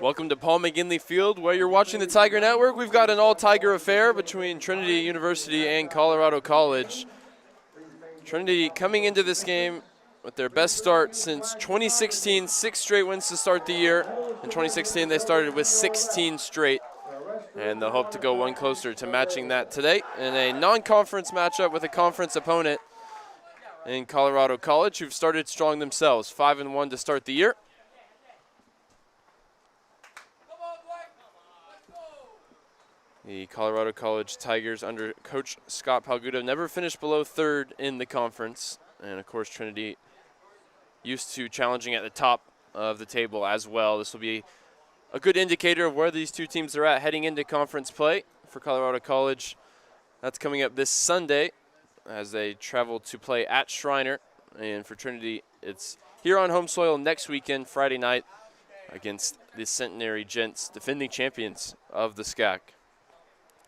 Welcome to Paul McGinley Field, where you're watching the Tiger Network. We've got an all-Tiger affair between Trinity University and Colorado College. Trinity coming into this game with their best start since 2016, 6 straight wins to start the year. In 2016, they started with 16 straight, and they'll hope to go one closer to matching that today in a non-conference matchup with a conference opponent in Colorado College, who've started strong themselves, 5-1 to start the year. The Colorado College Tigers under Coach Scott Palgudo never finished below third in the conference. And, of course, Trinity used to challenging at the top of the table as well. This will be a good indicator of where these two teams are at heading into conference play for Colorado College. That's coming up this Sunday as they travel to play at Shriner. And for Trinity, it's here on home soil next weekend, Friday night, against the Centenary Gents, defending champions of the SCAC.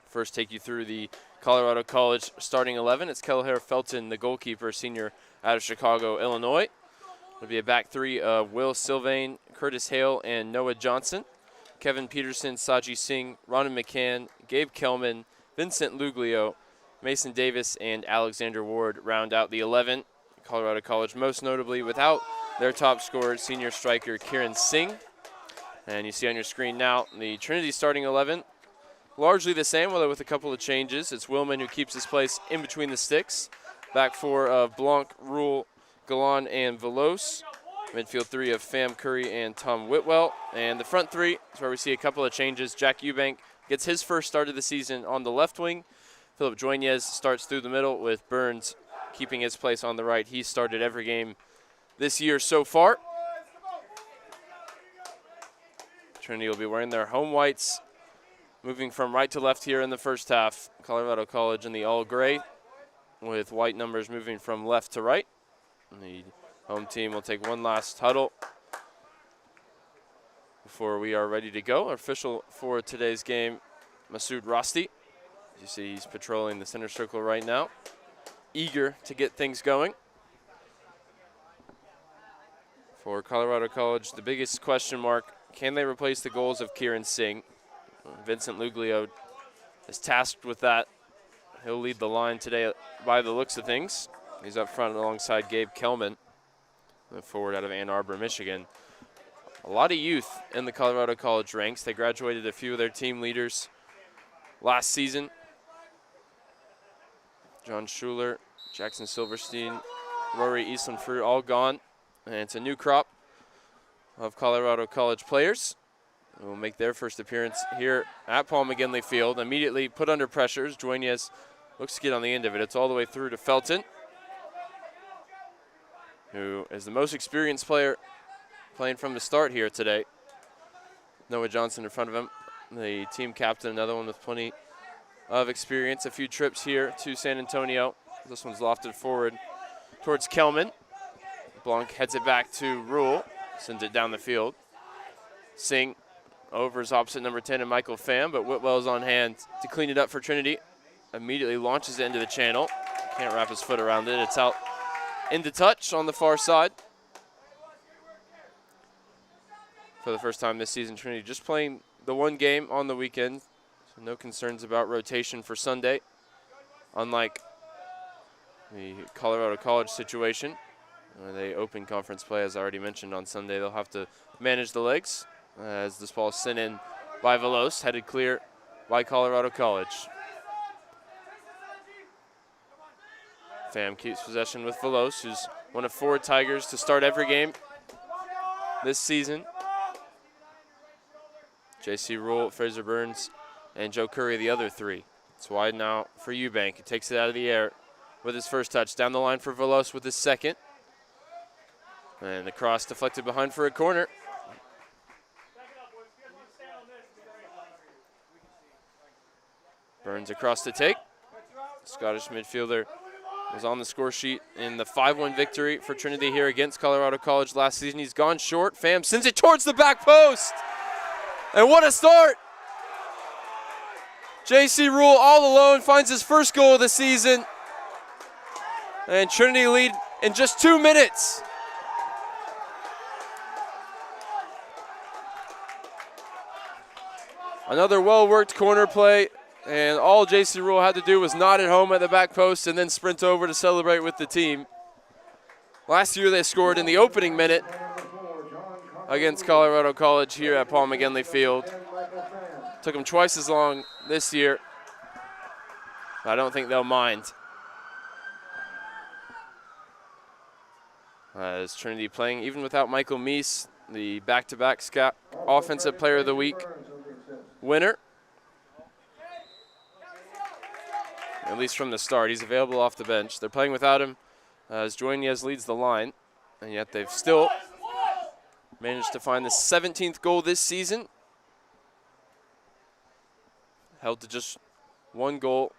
First, take you through the Colorado College starting 11. It's Kelleher Felton, the goalkeeper, senior out of Chicago, Illinois. It'll be a back three of Will Sylvain, Curtis Hale, and Noah Johnson. Kevin Peterson, Saji Singh, Ronan McCann, Gabe Kelman, Vincent Luglio, Mason Davis, and Alexander Ward round out the 11. Colorado College most notably without their top scorer, senior striker Kieran Singh. And you see on your screen now the Trinity starting 11. Largely the same, although with a couple of changes. It's Willman who keeps his place in between the sticks. Back four of Blanc, Rule, Galan, and Velos. Midfield three of Pham Curry and Tom Whitwell. And the front three is where we see a couple of changes. Jack Eubank gets his first start of the season on the left wing. Philip Joinez starts through the middle with Burns keeping his place on the right. He started every game this year so far. Trinity will be wearing their home whites, moving from right to left here in the first half. Colorado College in the all gray with white numbers moving from left to right. And the home team will take one last huddle before we are ready to go. Our official for today's game, Masood Rosti. As you see, he's patrolling the center circle right now, eager to get things going. For Colorado College, the biggest question mark, can they replace the goals of Kieran Singh? Vincent Luglio is tasked with that. He'll lead the line today by the looks of things. He's up front alongside Gabe Kelman, the forward out of Ann Arbor, Michigan. A lot of youth in the Colorado College ranks. They graduated a few of their team leaders last season. John Schuler, Jackson Silverstein, Rory Eastland-Fruit, all gone. And it's a new crop of Colorado College players who will make their first appearance here at Paul McGinley Field. Immediately put under pressures. Joinez looks to get on the end of it. It's all the way through to Felton, who is the most experienced player playing from the start here today. Noah Johnson in front of him, the team captain, another one with plenty of experience. A few trips here to San Antonio. This one's lofted forward towards Kelman. Blanc heads it back to Rule, sends it down the field. Singh over is opposite number 10 and Michael Pham, but Whitwell's on hand to clean it up for Trinity. Immediately launches it into the channel. Can't wrap his foot around it. It's out into touch on the far side. For the first time this season, Trinity just playing the one game on the weekend. So no concerns about rotation for Sunday, unlike the Colorado College situation. They open conference play, as I already mentioned, on Sunday. They'll have to manage the legs as this ball is sent in by Velos, headed clear by Colorado College. Pham keeps possession with Velos, who's one of 4 Tigers to start every game this season. J.C. Rule, Fraser Burns, and Joe Curry, the other 3. It's wide now for Eubank. He takes it out of the air with his first touch. Down the line for Velos with his second. And the cross deflected behind for a corner. Burns across to take. Scottish midfielder was on the score sheet in the 5-1 victory for Trinity here against Colorado College last season. He's gone short. Pham sends it towards the back post. And what a start. J.C. Rule all alone finds his first goal of the season. And Trinity lead in just 2 minutes. Another well-worked corner play, and all J.C. Rule had to do was nod at home at the back post and then sprint over to celebrate with the team. Last year they scored in the opening minute against Colorado College here at Paul McGinley Field. Took them twice as long this year. I don't think they'll mind. As Trinity playing even without Michael Meese, the back-to-back Offensive Player of the Week winner. At least from the start. He's available off the bench. They're playing without him as Joinez leads the line, and yet they've still managed to find the 17th goal this season. Held to just one goal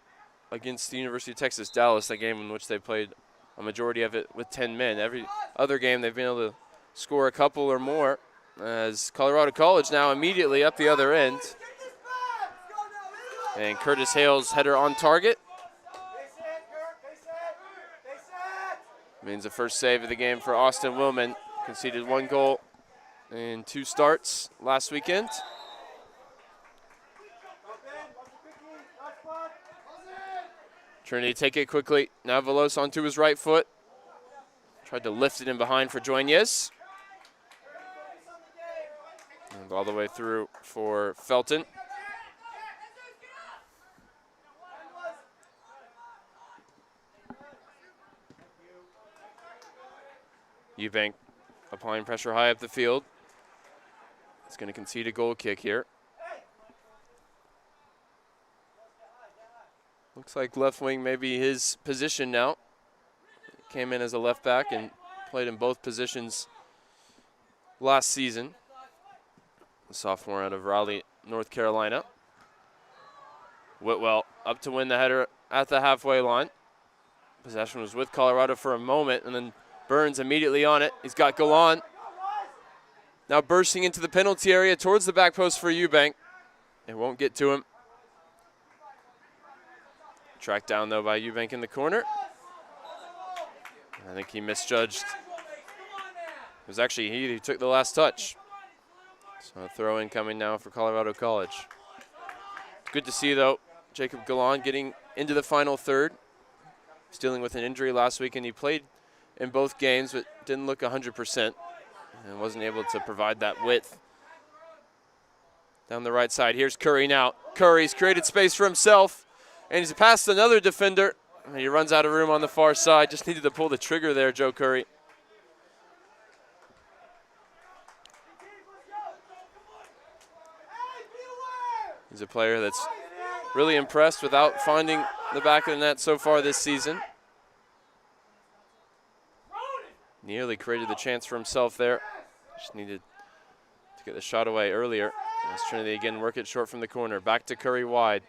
against the University of Texas Dallas, that game in which they played a majority of it with 10 men. Every other game they've been able to score a couple or more, as Colorado College now immediately up the other end. And Curtis Hale's header on target. Means the first save of the game for Austin Willman. Conceded 1 goal in 2 starts last weekend. Trinity take it quickly. Now Veloz onto his right foot. Tried to lift it in behind for Joinez. And all the way through for Felton. Eubank applying pressure high up the field. It's going to concede a goal kick here. Looks like left wing may be his position now. Came in as a left back and played in both positions last season. A sophomore out of Raleigh, North Carolina. Whitwell up to win the header at the halfway line. Possession was with Colorado for a moment, and then Burns immediately on it. He's got Galan. Now bursting into the penalty area towards the back post for Eubank. It won't get to him. Tracked down, though, by Eubank in the corner. I think he misjudged. It was actually he who took the last touch. So a throw-in coming now for Colorado College. Good to see, though, Jacob Galan getting into the final third. He's dealing with an injury last week, and he played in both games, but didn't look 100% and wasn't able to provide that width. Down the right side, here's Curry now. Curry's created space for himself, and he's passed another defender. And he runs out of room on the far side. Just needed to pull the trigger there, Joe Curry. He's a player that's really impressed without finding the back of the net so far this season. Nearly created the chance for himself there. Just needed to get the shot away earlier. As Trinity again work it short from the corner. Back to Curry wide.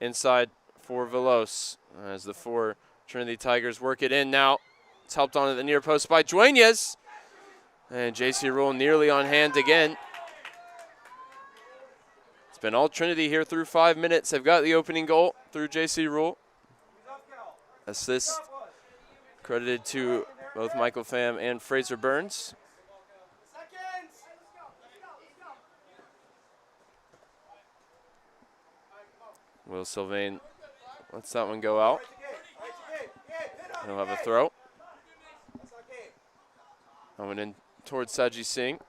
Inside for Veloz. As the 4 Trinity Tigers work it in now. It's helped on at the near post by Joinez. And J.C. Rule nearly on hand again. It's been all Trinity here through 5 minutes. They've got the opening goal through J.C. Rule. Assist credited to both Michael Pham and Fraser Burns. Will Sylvain lets that one go out. He'll have a throw. Coming in towards Saji Singh.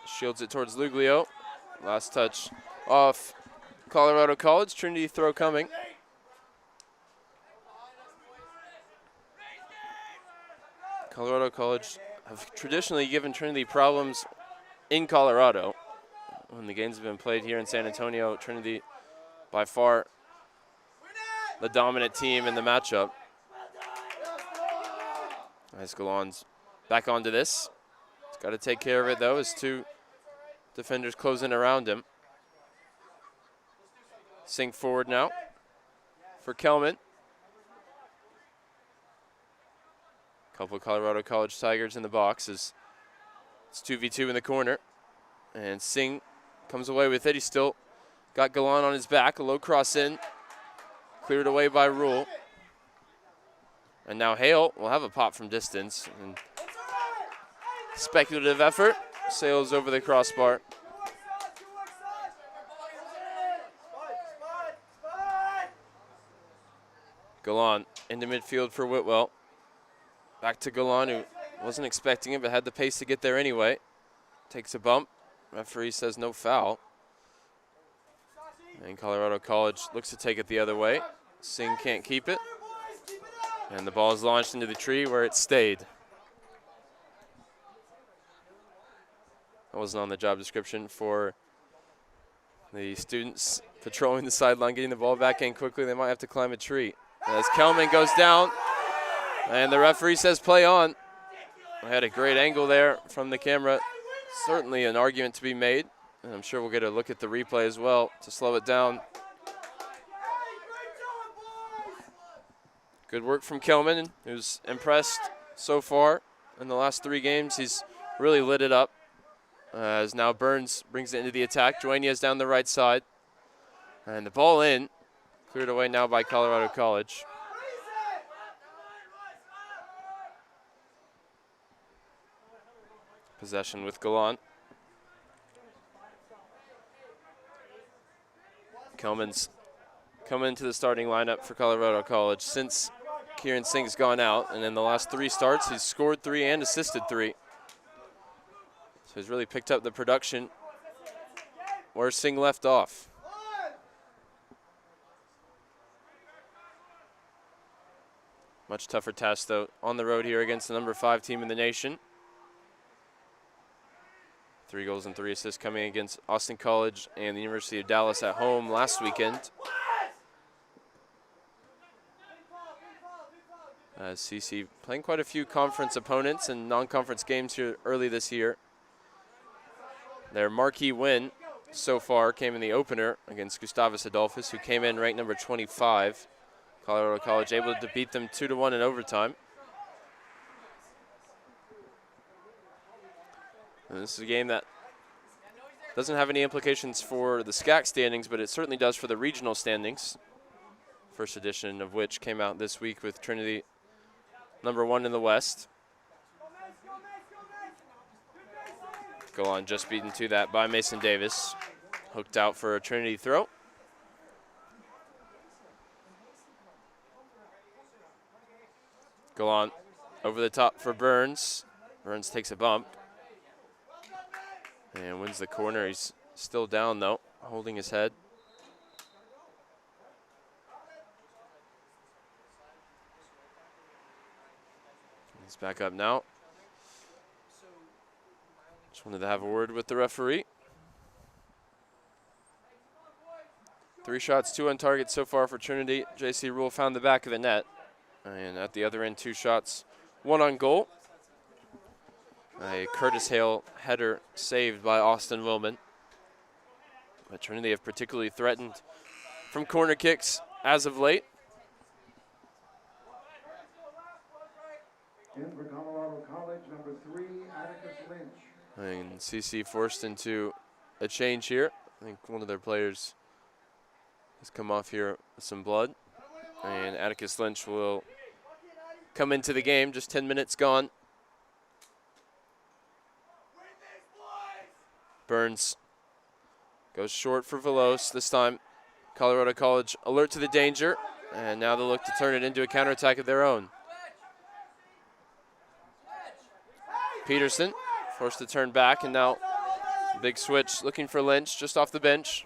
Shields it towards Luglio. Last touch off Colorado College. Trinity throw coming. Colorado College have traditionally given Trinity problems in Colorado. When the games have been played here in San Antonio, Trinity by far the dominant team in the matchup. Nice, Galan's back onto this. He's got to take care of it, though, as 2 defenders closing around him. Sink forward now for Kelman. Couple of Colorado College Tigers in the box as it's 2v2 in the corner. And Singh comes away with it. He's still got Galan on his back. A low cross in. Cleared away by Rule. And now Hale will have a pop from distance. And speculative effort. Sails over the crossbar. Galan into midfield for Whitwell. Back to Galan, who wasn't expecting it but had the pace to get there anyway. Takes a bump. Referee says no foul. And Colorado College looks to take it the other way. Singh can't keep it. And the ball is launched into the tree where it stayed. That wasn't on the job description for the students patrolling the sideline, getting the ball back in quickly. They might have to climb a tree. As Kelman goes down, and the referee says play on. I had a great angle there from the camera. Certainly an argument to be made. And I'm sure we'll get a look at the replay as well to slow it down. Good work from Kelman, who's impressed so far in the last 3 games. He's really lit it up. As now Burns brings it into the attack. Duenas down the right side. And the ball in. Cleared away now by Colorado College. Possession with Galan. Kelman's coming into the starting lineup for Colorado College since Kieran Singh's gone out. And in the last 3 starts, he's scored 3 and assisted 3. So he's really picked up the production where Singh left off. Much tougher task, though, on the road here against the number 5 team in the nation. 3 goals and 3 assists coming against Austin College and the University of Dallas at home last weekend. CC playing quite a few conference opponents and non-conference games here early this year. Their marquee win so far came in the opener against Gustavus Adolphus, who came in ranked number 25. Colorado College able to beat them 2-1 in overtime. And this is a game that doesn't have any implications for the SCAC standings, but it certainly does for the regional standings. First edition of which came out this week with Trinity number 1 in the West. Galan just beaten to that by Mason Davis. Hooked out for a Trinity throw. Galan over the top for Burns. Burns takes a bump and wins the corner. He's still down though, holding his head. He's back up now. Just wanted to have a word with the referee. 3 shots, 2 on target so far for Trinity. J.C. Rule found the back of the net. And at the other end, 2 shots, 1 on goal. A Curtis Hale header saved by Austin Willman. But Trinity have particularly threatened from corner kicks as of late. In for Colorado College, number 3, Atticus Lynch. And CC forced into a change here. I think one of their players has come off here with some blood. And Atticus Lynch will come into the game, just 10 minutes gone. Burns goes short for Velos this time. Colorado College alert to the danger, and now they'll look to turn it into a counterattack of their own. Peterson forced to turn back, and now big switch looking for Lynch just off the bench.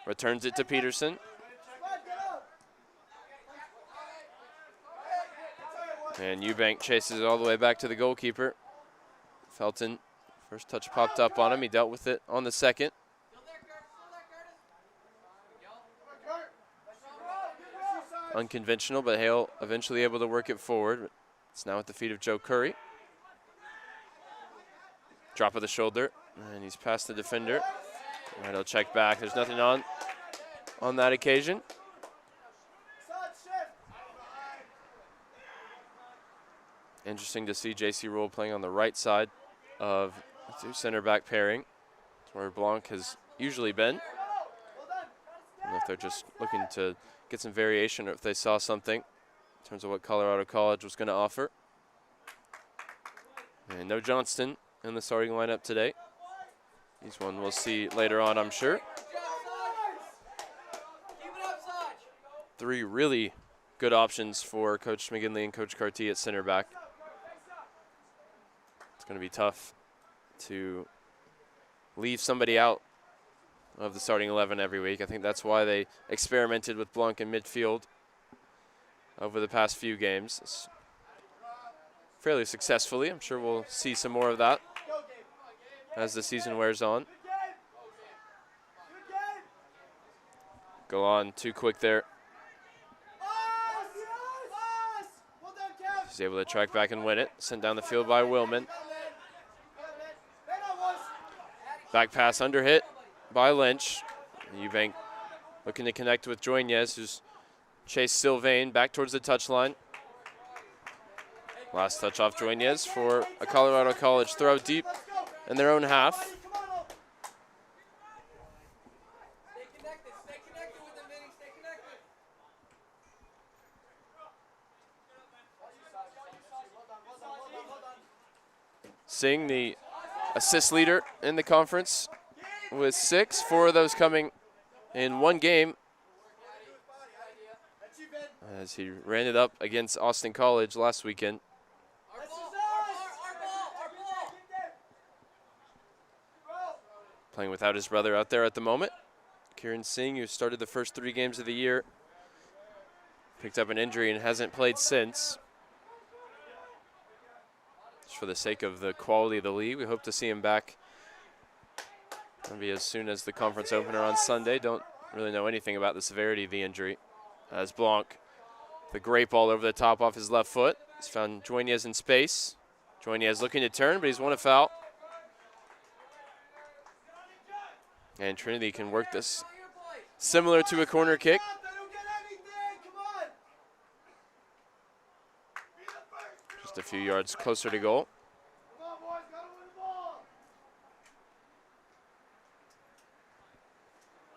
Returns it to Peterson. And Eubank chases it all the way back to the goalkeeper. Felton, first touch popped up on him. He dealt with it on the second. Unconventional, but Hale eventually able to work it forward. It's now at the feet of Joe Curry. Drop of the shoulder, and he's past the defender. And he'll check back. There's nothing on that occasion. Interesting to see J.C. Rule playing on the right side of the 2 center back pairing. It's where Blanc has usually been. I don't know if they're just looking to get some variation or if they saw something in terms of what Colorado College was going to offer. And no Johnston in the starting lineup today. He's one we'll see later on, I'm sure. three really good options for Coach McGinley and Coach Carty at center back. It's going to be tough to leave somebody out of the starting 11 every week. I think that's why they experimented with Blanc in midfield over the past few games. Fairly successfully. I'm sure we'll see some more of that as the season wears on. Go on too quick there. He's able to track back and win it. Sent down the field by Willman. Back pass under hit by Lynch. Eubank looking to connect with Joinez, who's chased Sylvain back towards the touchline. Last touch off Joinez for a Colorado College throw deep in their own half. Singh, the assist leader in the conference, with 6, 4 of those coming in one game, as he ran it up against Austin College last weekend. Playing without his brother out there at the moment. Kieran Singh, who started the first 3 games of the year, picked up an injury and hasn't played since. Just for the sake of the quality of the league, we hope to see him back. That'll be as soon as the conference opener on Sunday. Don't really know anything about the severity of the injury. As Blanc, the great ball over the top off his left foot. He's found Joinez in space. Joinez looking to turn, but he's won a foul. And Trinity can work this similar to a corner kick. Just a few yards closer to goal.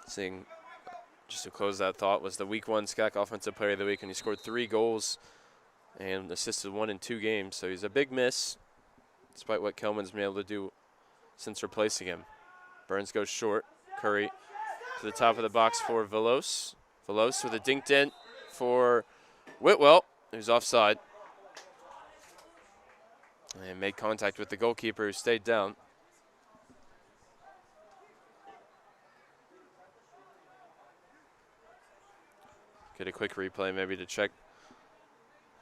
Seeing, just to close that thought, was the Week 1 SCAC Offensive Player of the Week, and he scored 3 goals and assisted 1 in 2 games. So he's a big miss, despite what Kelman's been able to do since replacing him. Burns goes short. Curry to the top of the box for Velos. Velos with a dinked in for Whitwell, who's offside. And made contact with the goalkeeper, who stayed down. Get a quick replay maybe to check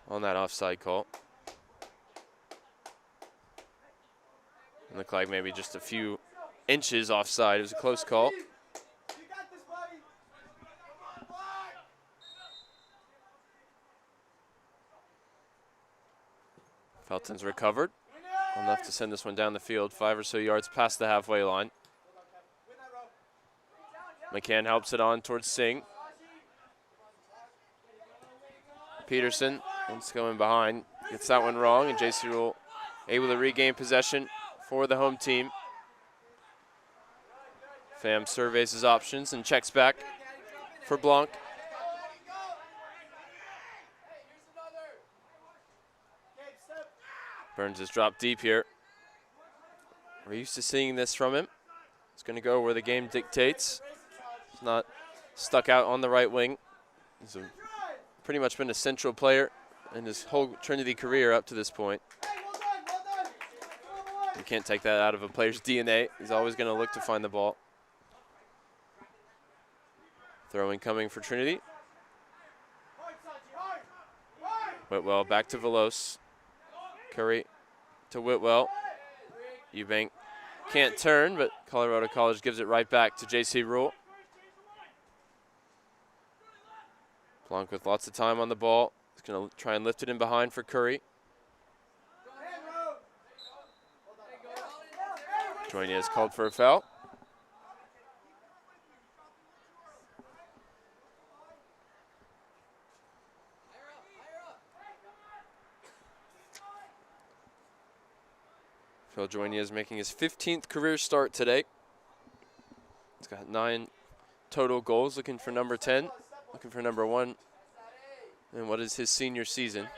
on that offside call. It looked like maybe just a few inches offside. It was a close call. Felton's recovered, enough to send this one down the field, 5 or so yards past the halfway line. McCann helps it on towards Singh. Peterson, once going behind, gets that one wrong, and JC Rule able to regain possession for the home team. Pham surveys his options and checks back for Blanc. Burns has dropped deep here. We're used to seeing this from him. He's going to go where the game dictates. He's not stuck out on the right wing. He's pretty much been a central player in his whole Trinity career up to this point. You can't take that out of a player's DNA. He's always going to look to find the ball. Throwing coming for Trinity. Whitwell back to Velos. Curry to Whitwell. Eubank can't turn, but Colorado College gives it right back to JC Rule. Blanc with lots of time on the ball. He's going to try and lift it in behind for Curry. Joinez called for a foul. Phil Joinez making his 15th career start today. He's got 9 total goals, looking for number 10, looking for number 1 in what is his senior season.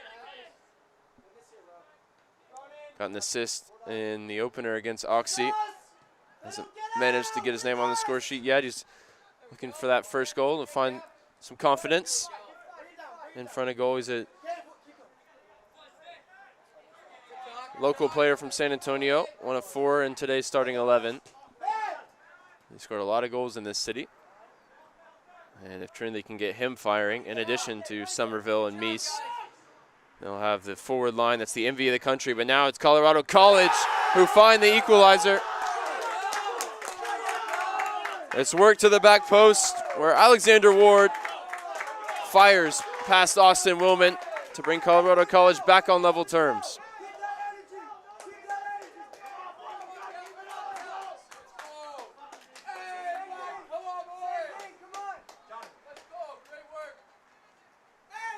Got an assist in the opener against Oxy. Hasn't managed to get his name on the score sheet yet. He's looking for that first goal to find some confidence. in front of goal. He's a local player from San Antonio, one of 4 in today's starting 11. He scored a lot of goals in this city. And if Trinity can get him firing, in addition to Somerville and Meese, they'll have the forward line that's the envy of the country. But now it's Colorado College who find the equalizer. It's work to the back post where Alexander Ward fires past Austin Willman to bring Colorado College back on level terms.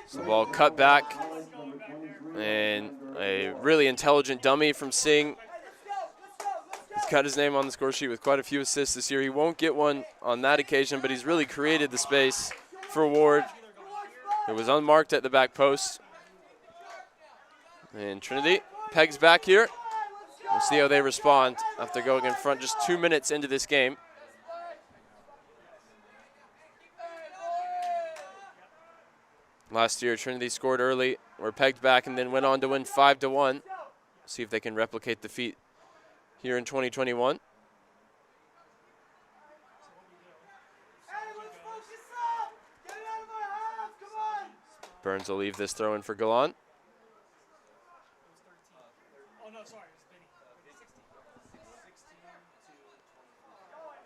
So the ball cut back, and a really intelligent dummy from Singh. He's got his name on the score sheet with quite a few assists this year. He won't get one on that occasion, but he's really created the space for Ward. It was unmarked at the back post. And Trinity pegs back here. We'll see how they respond after going in front just 2 minutes into this game. Last year, Trinity scored early, were pegged back, and then went on to win 5-1. See if they can replicate the feat here in 2021. Burns will leave this throw in for Galan.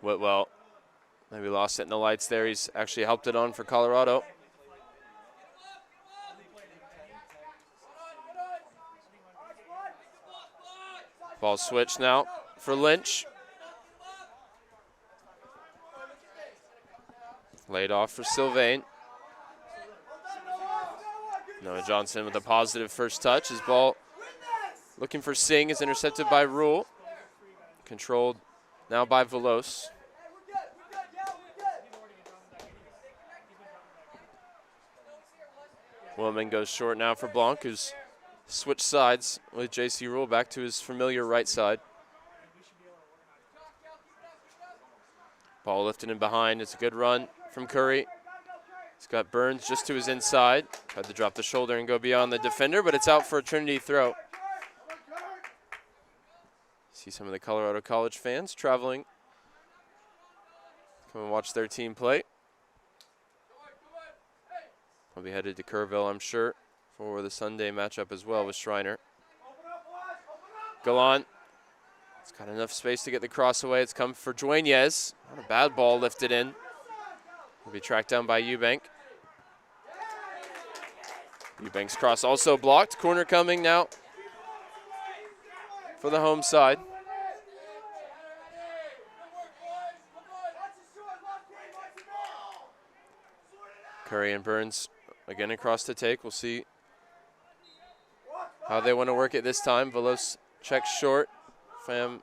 Whitwell maybe lost it in the lights there. He's actually helped it on for Colorado. Ball switch now for Lynch. Laid off for Sylvain. Noah Johnson with a positive first touch. His ball looking for Singh is intercepted by Rule. Controlled now by Velos. Willman goes short now for Blanc, who's switched sides with J.C. Rule back to his familiar right side. Ball lifted in behind. It's a good run from Curry. He's got Burns just to his inside. Tried to drop the shoulder and go beyond the defender, but it's out for a Trinity throw. See some of the Colorado College fans traveling. Come and watch their team play. They'll be headed to Kerrville, I'm sure, for the Sunday matchup as well with Schreiner. Galan. It's got enough space to get the cross away. It's come for Dueñez. Not a bad ball lifted in. Will be tracked down by Eubank. Eubank's cross also blocked. Corner coming now for the home side. Curry and Burns again across the take. We'll see how they want to work it this time. Velos checks short. Pham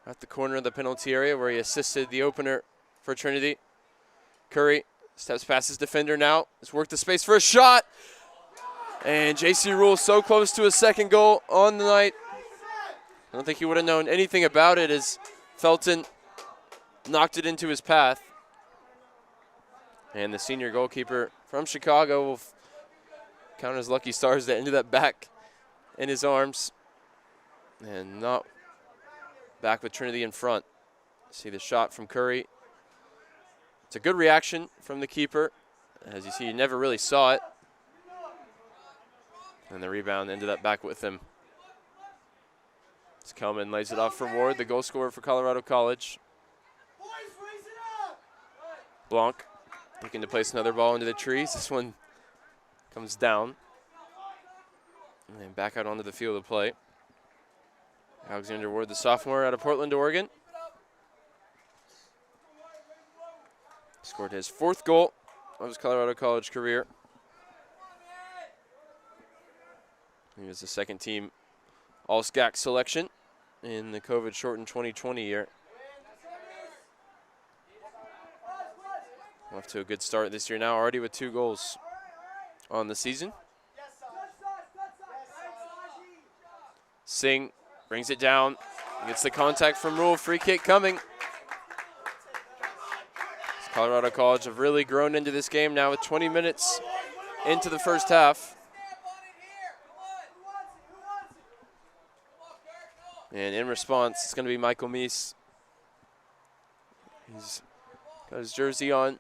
at the corner of the penalty area where he assisted the opener for Trinity. Curry steps past his defender now. Has worked the space for a shot. And J.C. Rule so close to a second goal on the night. I don't think he would have known anything about it as Felton knocked it into his path. And the senior goalkeeper from Chicago will count his lucky stars that ended up back in his arms. And not back with Trinity in front. See the shot from Curry. It's a good reaction from the keeper. As you see, he never really saw it. And the rebound ended up back with him. As Kelman lays it off for Ward, the goal scorer for Colorado College. Blanc looking to place another ball into the trees. This one comes down. And then back out onto the field of play. Alexander Ward, the sophomore out of Portland, Oregon. Scored his 4th goal of his Colorado College career. He was the second team All-SCAC selection in the COVID-shortened 2020 year. Off to a good start this year now, already with 2 goals on the season. Singh brings it down, gets the contact from Rule, free kick coming. Colorado College have really grown into this game now with 20 minutes into the first half. And in response, it's going to be Michael Meese. He's got his jersey on,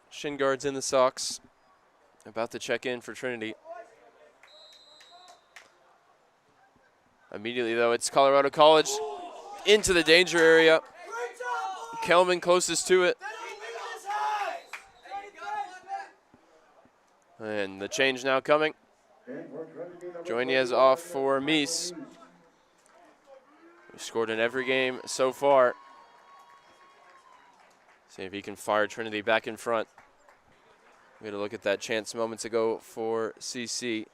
shin guards in the socks, about to check in for Trinity. Immediately, though, it's Colorado College into the danger area. Kelman closest to it. And the change now coming. Joinez off for Meese. He scored in every game so far. See if he can fire Trinity back in front. We had a look at that chance moments ago for CC.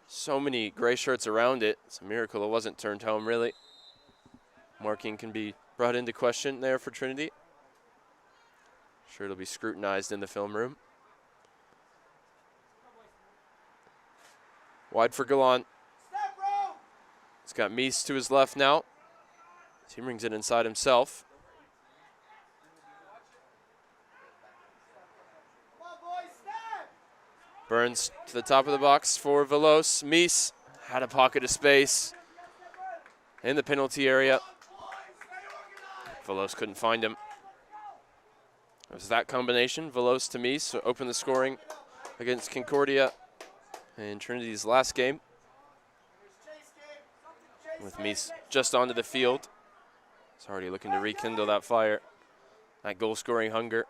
So many gray shirts around it. It's a miracle it wasn't turned home, really. Marking can be brought into question there for Trinity. Sure, it'll be scrutinized in the film room. Wide for Gallant. He's got Meese to his left now. He brings it inside himself. Burns to the top of the box for Veloz. Meese had a pocket of space in the penalty area. Veloz couldn't find him. It was that combination, Veloz to Meese, to open the scoring against Concordia in Trinity's last game. With Meese just onto the field. He's already looking to rekindle that fire, that goal-scoring hunger.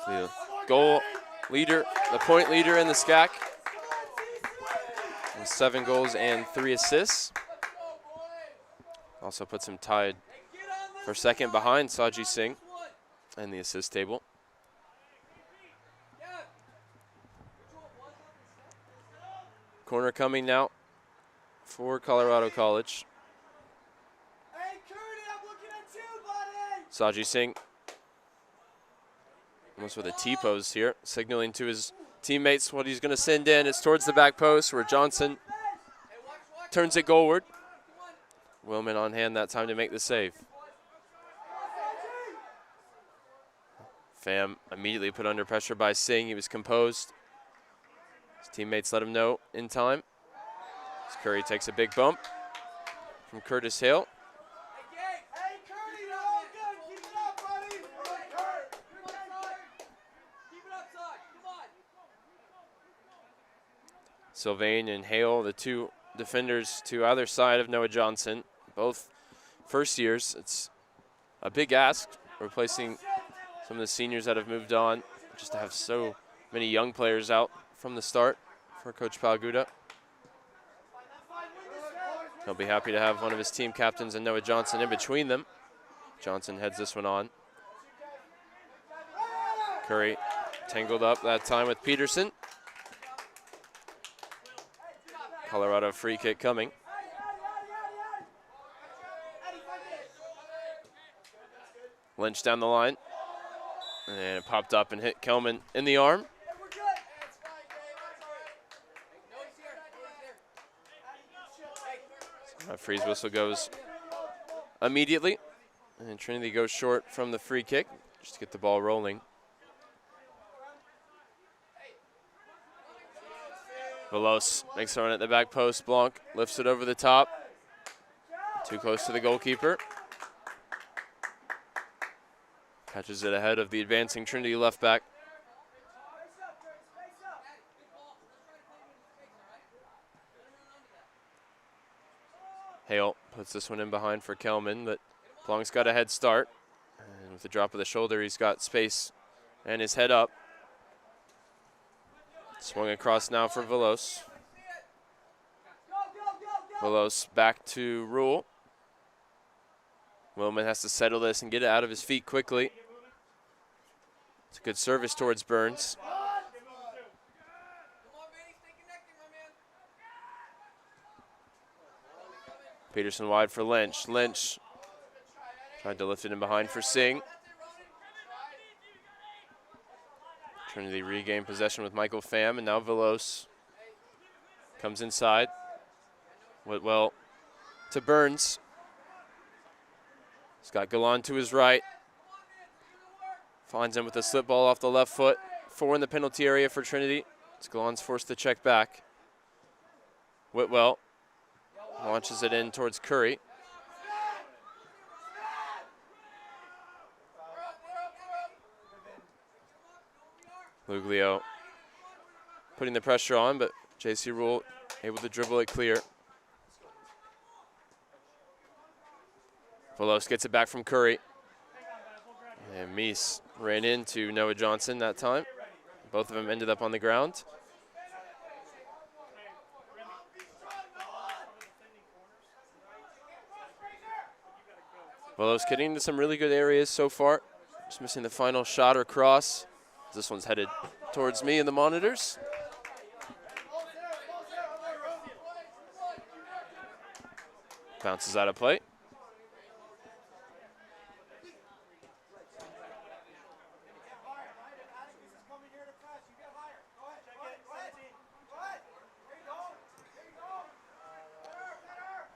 The goal leader, the point leader in the SCAC, with 7 goals and 3 assists. Also puts him tied for second behind Saji Singh in the assist table. Corner coming now for Colorado College. Saji Singh almost with a T-pose here, signaling to his teammates what he's going to send in. It's towards the back post where Johnson turns it goalward. Willman on hand that time to make the save. Pham immediately put under pressure by Singh. He was composed. His teammates let him know in time. As Curry takes a big bump from Curtis Hale. Sylvain and Hale, the two defenders to either side of Noah Johnson, both first years. It's a big ask, replacing some of the seniors that have moved on, just to have so many young players out from the start for Coach Palguda. He'll be happy to have one of his team captains and Noah Johnson in between them. Johnson heads this one on. Curry tangled up that time with Peterson. Colorado free kick coming. Lynch down the line. And it popped up and hit Kelman in the arm. So freeze whistle goes immediately. And Trinity goes short from the free kick just to get the ball rolling. Veloz makes a run at the back post. Blanc lifts it over the top. Too close to the goalkeeper. Catches it ahead of the advancing Trinity left back. Hale puts this one in behind for Kelman, but Blanc's got a head start. And with the drop of the shoulder, he's got space and his head up. Swung across now for Veloz. Veloz back to Rule. Willman has to settle this and get it out of his feet quickly. It's a good service towards Burns. Peterson wide for Lynch. Lynch tried to lift it in behind for Singh. Trinity regained possession with Michael Pham, and now Veloz comes inside. Whitwell to Burns. He's got Gallant to his right. Finds him with a slip ball off the left foot. 4 in the penalty area for Trinity. Galon's forced to check back. Whitwell launches it in towards Curry. Luglio putting the pressure on, but J.C. Rule able to dribble it clear. Velos gets it back from Curry. And Meese ran into Noah Johnson that time. Both of them ended up on the ground. Velos getting into some really good areas so far. Just missing the final shot or cross. This one's headed towards me in the monitors. Bounces out of play.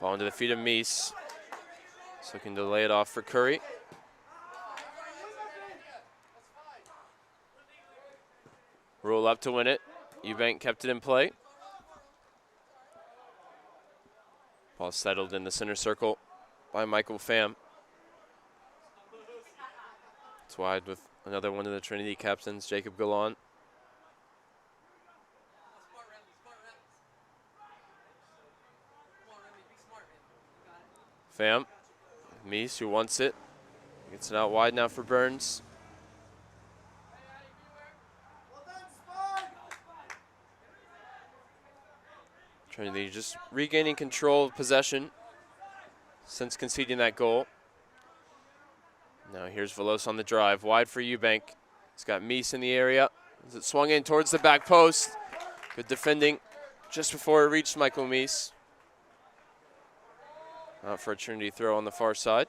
Ball into the feet of Meese. He's looking to lay it off for Curry. Rule up to win it. Eubank kept it in play. Ball settled in the center circle by Michael Pham. It's wide with another one of the Trinity captains, Jacob Galon. Pham, Meese, who wants it. Gets it out wide now for Burns. Trinity just regaining control of possession since conceding that goal. Now here's Velos on the drive, wide for Eubank. He's got Meese in the area. As it swung in towards the back post. Good defending just before it reached Michael Meese. Out for a Trinity throw on the far side.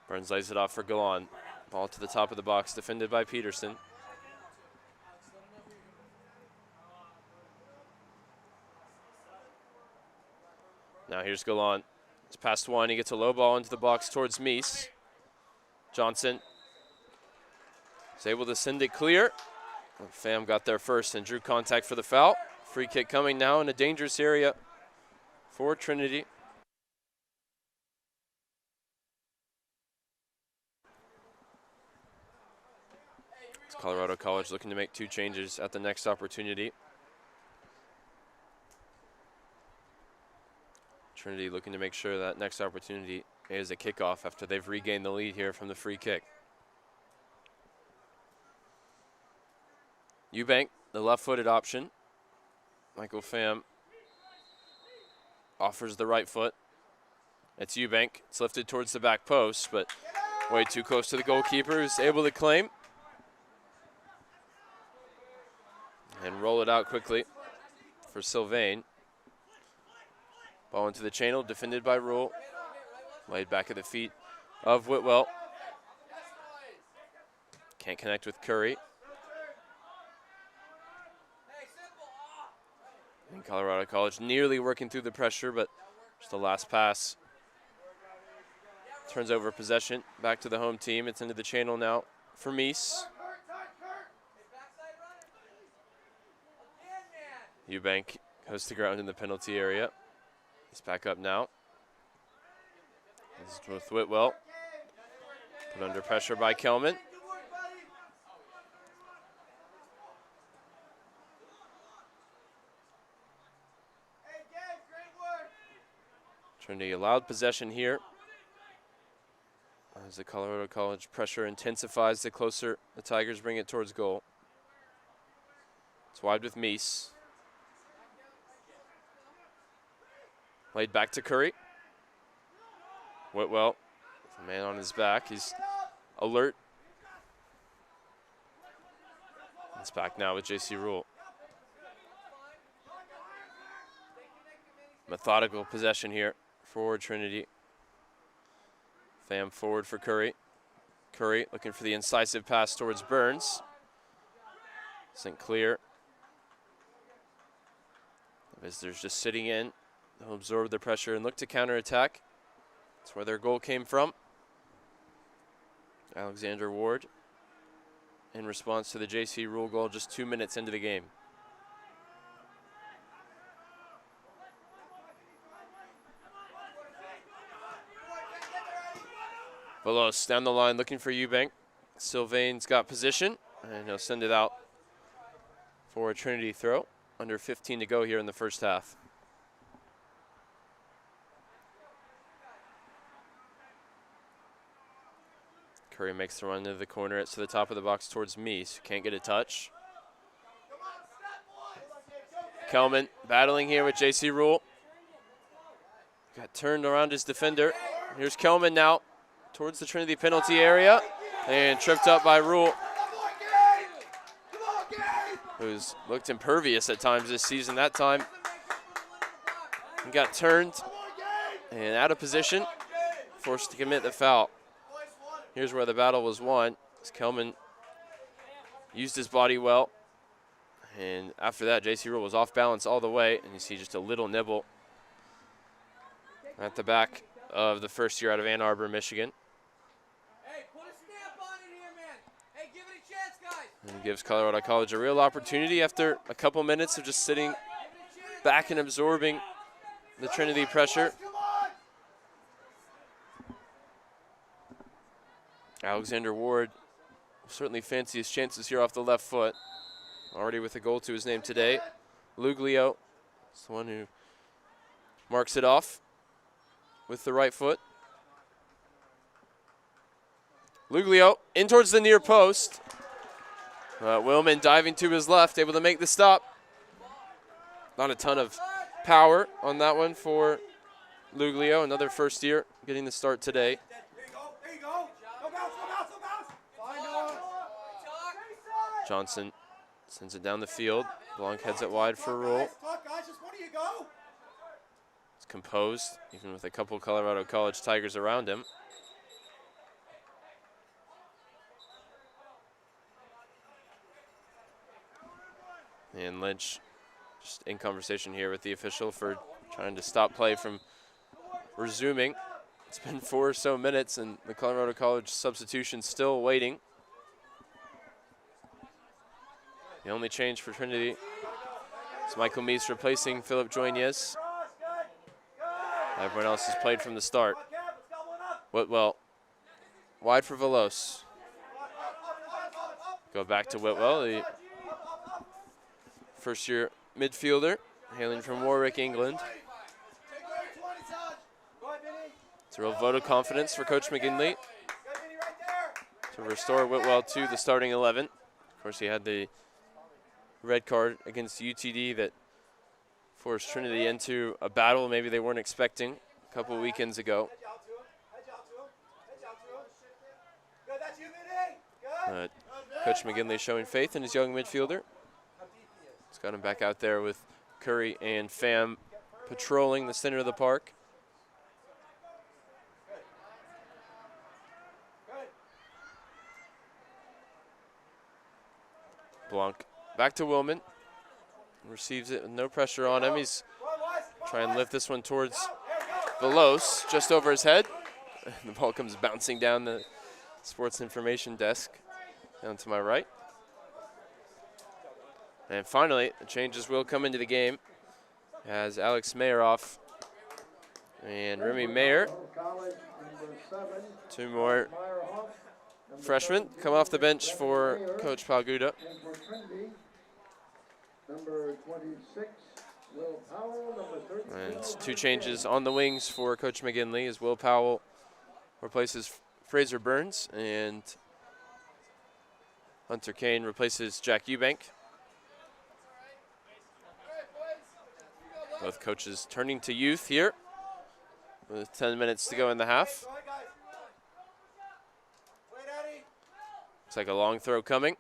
Burns lays it off for Galon. Ball to the top of the box, defended by Peterson. Now here's Galon. It's past one. He gets a low ball into the box towards Meese. Johnson is able to send it clear. Pham got there first and drew contact for the foul. Free kick coming now in a dangerous area for Trinity. It's Colorado College looking to make 2 changes at the next opportunity. Trinity looking to make sure that next opportunity is a kickoff after they've regained the lead here from the free kick. Eubank, the left-footed option. Michael Pham offers the right foot. It's Eubank. It's lifted towards the back post, but way too close to the goalkeeper, who's able to claim and roll it out quickly for Sylvain. Ball into the channel, defended by Rule. Laid back at the feet of Whitwell. Can't connect with Curry. And Colorado College nearly working through the pressure, but just the last pass turns over possession back to the home team. It's into the channel now for Meese. Eubank goes to ground in the penalty area. He's back up now. This is with Whitwell. Put under pressure by Kelman. Trinity allowed possession here as the Colorado College pressure intensifies the closer the Tigers bring it towards goal. It's wide with Meese. Laid back to Curry. Whitwell, the man on his back. He's alert. It's back now with J.C. Rule. Methodical possession here for Trinity. Pham forward for Curry. Curry looking for the incisive pass towards Burns. Isn't clear. Visitors just sitting in They'll absorb the pressure and look to counterattack. That's where their goal came from. Alexander Ward in response to the J.C. Rule goal just 2 minutes into the game. Velos down the line looking for Eubank. Sylvain's got position, and he'll send it out for a Trinity throw. Under 15 to go here in the first half. Curry makes the run into the corner. It's to the top of the box towards Meese. Can't get a touch. Kelman battling here with J.C. Rule. Got turned around his defender. Here's Kelman now towards the Trinity penalty area and tripped up by Rule, who's looked impervious at times this season. That time he got turned and out of position, forced to commit the foul. Here's where the battle was won, as Kelman used his body well. And after that, J.C. Rule was off balance all the way, and you see just a little nibble at the back of the first year out of Ann Arbor, Michigan. Hey, put a snap on it here, man. Hey, give it a chance, guys. And gives Colorado College a real opportunity after a couple minutes of just sitting back and absorbing the Trinity pressure. Alexander Ward certainly fancy his chances here off the left foot. Already with a goal to his name today. Luglio is the one who marks it off with the right foot. Luglio in towards the near post. Willman diving to his left, able to make the stop. Not a ton of power on that one for Luglio. Another first year getting the start today. Johnson sends it down the field. Blanc heads it wide for Rule. It's composed, even with a couple Colorado College Tigers around him. And Lynch just in conversation here with the official for trying to stop play from resuming. It's been 4 or so minutes, and the Colorado College substitution still waiting. The only change for Trinity is Michael Meese replacing Philip Joignes. Everyone else has played from the start. Whitwell wide for Velos. Go back to Whitwell, the first-year midfielder, hailing from Warwick, England. It's a real vote of confidence for Coach McGinley to restore Whitwell to the starting 11. Of course, he had the red card against UTD that forced Trinity into a battle maybe they weren't expecting a couple weekends ago. Coach McGinley showing faith in his young midfielder. He's got him back out there with Curry and Pham patrolling the center of the park. Blanc back to Willman. Receives it with no pressure on him. He's trying to lift this one towards Velos, just over his head. The ball comes bouncing down the sports information desk, down to my right. And finally, the changes will come into the game as Alex Mayeroff and Remy Mayer, 2 more freshmen, come off the bench for Coach Palguda. Number 26, Will Powell. Number 13. And 2 changes on the wings for Coach McGinley as Will Powell replaces Fraser Burns and Hunter Kane replaces Jack Eubank. Both coaches turning to youth here with 10 minutes to go in the half. Looks like a long throw coming.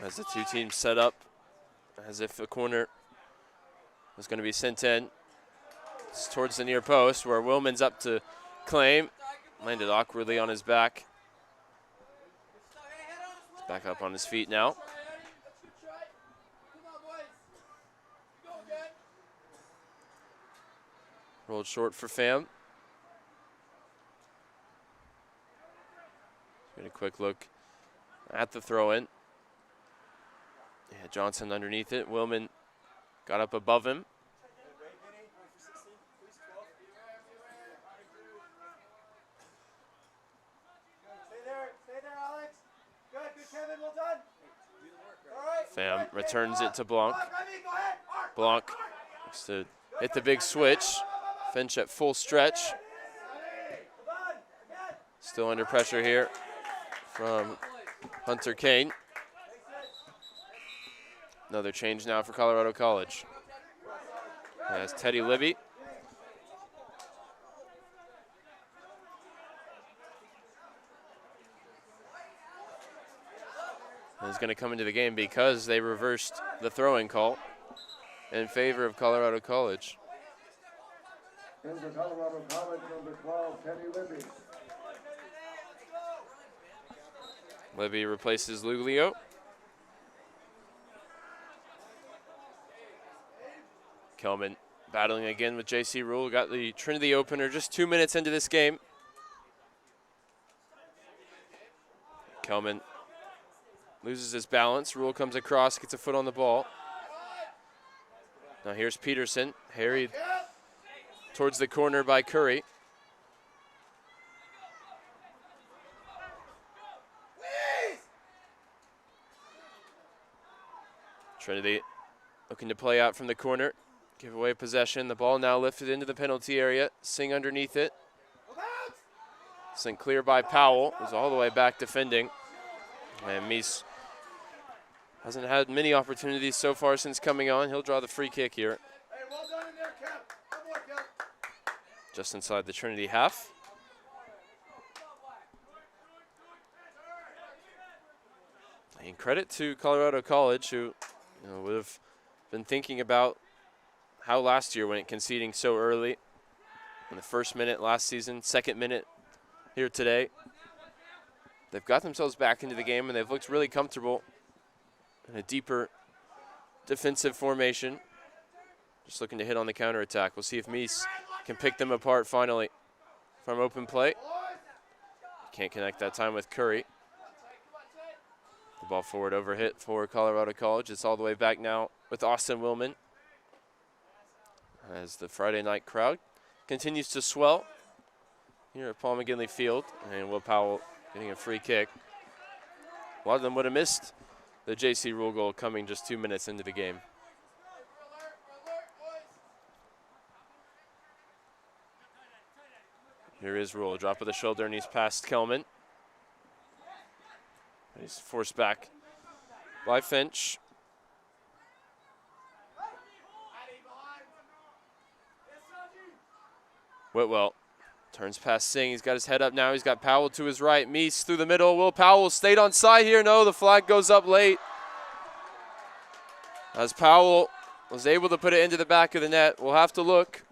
As the 2 teams set up as if a corner was going to be sent in. It's towards the near post where Willman's up to claim. Landed awkwardly on his back. He's back up on his feet now. Rolled short for Pham. Get a quick look at the throw-in. Yeah, Johnson underneath it. Willman got up above him. Pham returns it to Blanc. Blanc looks to hit the big switch. Finch at full stretch. Still under pressure here from Hunter Kane. Another change now for Colorado College. As Teddy Libby. Is going to come into the game because they reversed the throwing call in favor of Colorado College. Into Colorado College, number 12, Teddy Libby. Libby replaces Luglio. Kelman battling again with J.C. Rule. Got the Trinity opener just 2 minutes into this game. Kelman loses his balance. Rule comes across, gets a foot on the ball. Now here's Peterson, harried towards the corner by Curry. Trinity looking to play out from the corner, give away possession. The ball now lifted into the penalty area. Singh underneath it. Sent clear by Powell, who's all the way back defending. And Meese hasn't had many opportunities so far since coming on. He'll draw the free kick here. Hey, well done in there, Cap. Good boy, Cap. Just inside the Trinity half. And credit to Colorado College, who would have been thinking about how last year went conceding so early. In the first minute last season, second minute here today. They've got themselves back into the game, and they've looked really comfortable in a deeper defensive formation. Just looking to hit on the counterattack. We'll see if Meese can pick them apart finally from open play. Can't connect that time with Curry. The ball forward over hit for Colorado College. It's all the way back now with Austin Willman as the Friday night crowd continues to swell here at Paul McGinley Field. And Will Powell getting a free kick. A lot of them would have missed the J.C. Rule goal coming just 2 minutes into the game. Here is Rule, drop of the shoulder, and he's past Kelman. He's forced back by Finch. Whitwell turns past Singh. He's got his head up now. He's got Powell to his right. Meese through the middle. Will Powell stayed on side here? No, the flag goes up late. As Powell was able to put it into the back of the net. We'll have to look.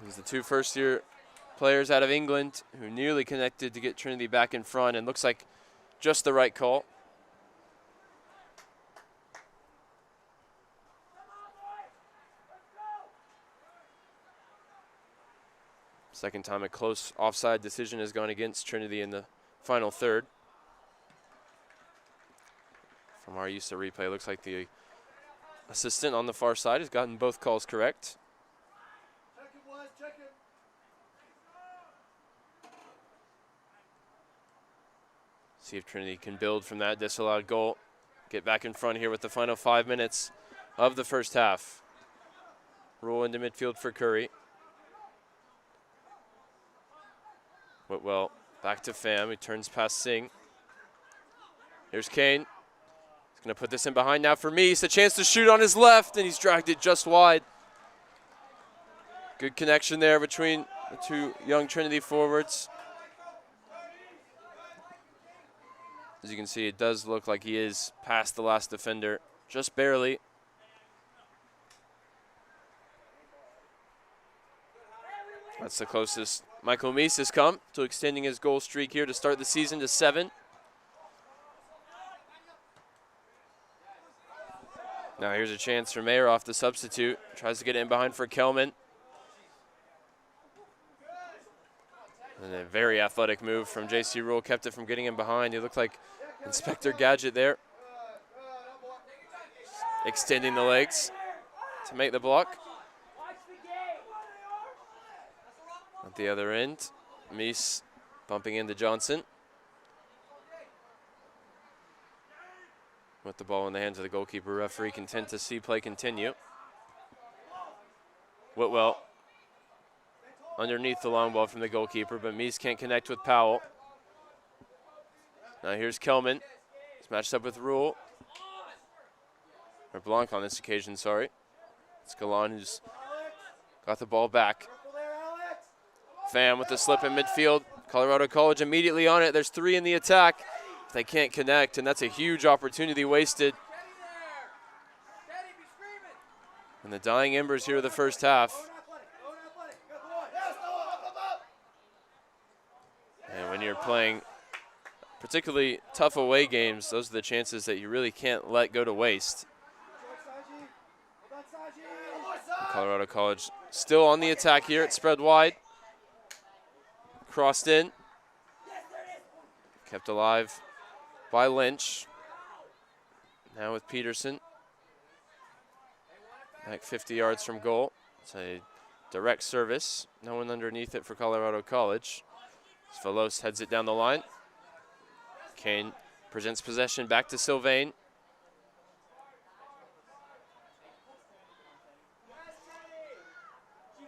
These are the two first-year players out of England who nearly connected to get Trinity back in front, and looks like just the right call. Second time a close offside decision has gone against Trinity in the final third. From our use of replay, looks like the assistant on the far side has gotten both calls correct. See if Trinity can build from that disallowed goal. Get back in front here with the final 5 minutes of the first half. Roll into midfield for Curry. Whitwell back to Pham. He turns past Singh. Here's Kane. He's going to put this in behind now for Meese. A chance to shoot on his left, and he's dragged it just wide. Good connection there between the two young Trinity forwards. As you can see, it does look like he is past the last defender, just barely. That's the closest Michael Meese has come to extending his goal streak here to start the season to 7. Now here's a chance for Mayeroff, the substitute. Tries to get in behind for Kelman. And a very athletic move from J.C. Rule kept it from getting in behind. He looked like Inspector Gadget there. Extending the legs to make the block. At the other end, Meese bumping into Johnson. With the ball in the hands of the goalkeeper, referee content to see play continue. Whitwell underneath the long ball from the goalkeeper, but Meese can't connect with Powell. Now here's Kelman. He's matched up with Rule. Or Blanc on this occasion, sorry. It's Galan who's got the ball back. Pham with the slip in midfield. Colorado College immediately on it. There's 3 in the attack. They can't connect, and that's a huge opportunity wasted. And the dying embers here of the first half. And when you're playing particularly tough away games, those are the chances that you really can't let go to waste. Colorado College still on the attack here. It's spread wide. Crossed in. Kept alive by Lynch. Now with Peterson. Back 50 yards from goal. It's a direct service. No one underneath it for Colorado College. Velos heads it down the line. Kane presents possession back to Sylvain.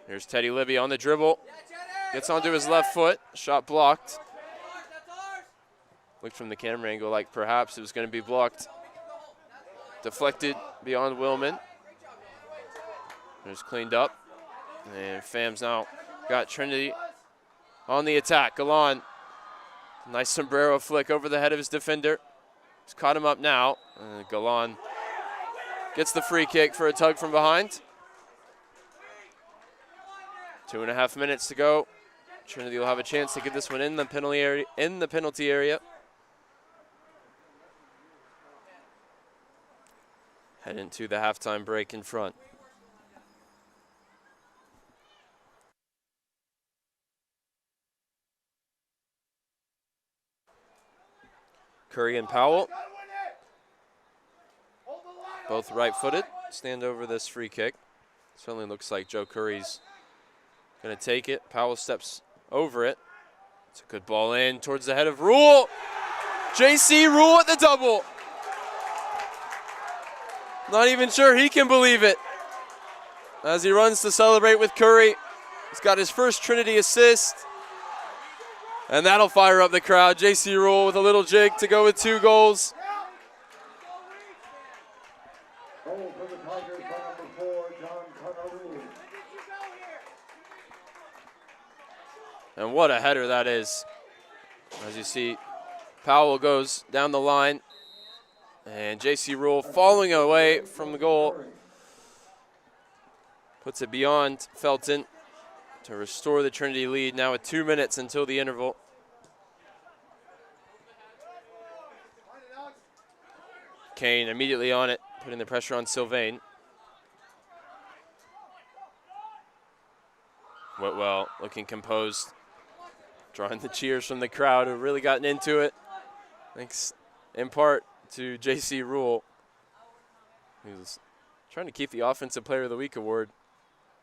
Here's Teddy Libby on the dribble. Gets onto his left foot. Shot blocked. Looked from the camera angle like perhaps it was going to be blocked. Deflected beyond Willman. There's cleaned up. And Pham's now got Trinity on the attack. Galan. Nice sombrero flick over the head of his defender. He's caught him up now. Galan gets the free kick for a tug from behind. 2.5 minutes to go. Trinity will have a chance to get this one in the penalty area. Head into the halftime break in front. Curry and Powell, both right-footed, stand over this free kick. Certainly looks like Joe Curry's going to take it. Powell steps over it. It's a good ball in towards the head of Rule. J.C. Rule at the double. Not even sure he can believe it. As he runs to celebrate with Curry. He's got his first Trinity assist. And that'll fire up the crowd. J.C. Rule with a little jig to go with 2 goals. Goal for the Tigers by number 4, John Connery. And what a header that is. As you see, Powell goes down the line. And J.C. Rule falling away from the goal. Puts it beyond Felton to restore the Trinity lead now with 2 minutes until the interval. Kane immediately on it, putting the pressure on Sylvain. Whitwell looking composed, drawing the cheers from the crowd who have really gotten into it. Thanks in part to J.C. Rule. He was trying to keep the Offensive Player of the Week award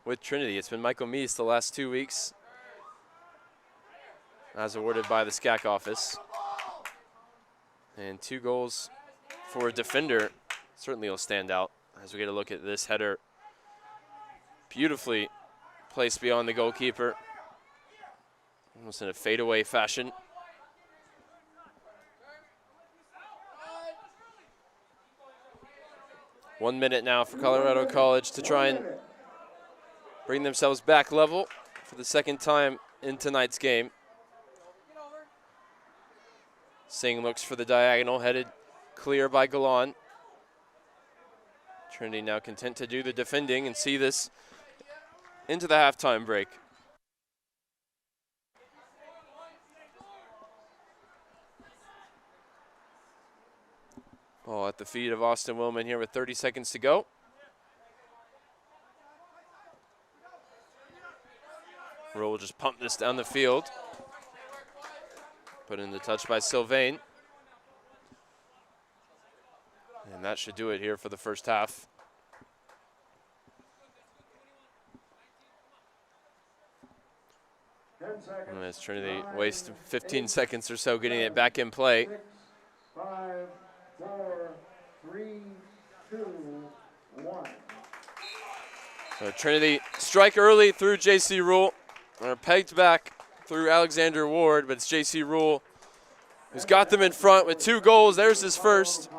with Trinity. It's been Michael Meese the last 2 weeks, as awarded by the SCAC office. And 2 goals for a defender certainly will stand out as we get a look at this header. Beautifully placed beyond the goalkeeper, almost in a fadeaway fashion. One minute now for Colorado College to try and bring themselves back level for the second time in tonight's game. Singh looks for the diagonal, headed clear by Galan. Trinity now content to do the defending and see this into the halftime break. Ball at the feet of Austin Willman here with 30 seconds to go. Rule will just pump this down the field. Put in the touch by Sylvain. And that should do it here for the first half. And as Trinity wastes 15 seconds or so getting it back in play. 6, 5, 4, 3, 2, 1. So Trinity strike early through J.C. Rule. Or pegged back through Alexander Ward, but it's J.C. Rule who's got them in front with 2 goals. There's his first.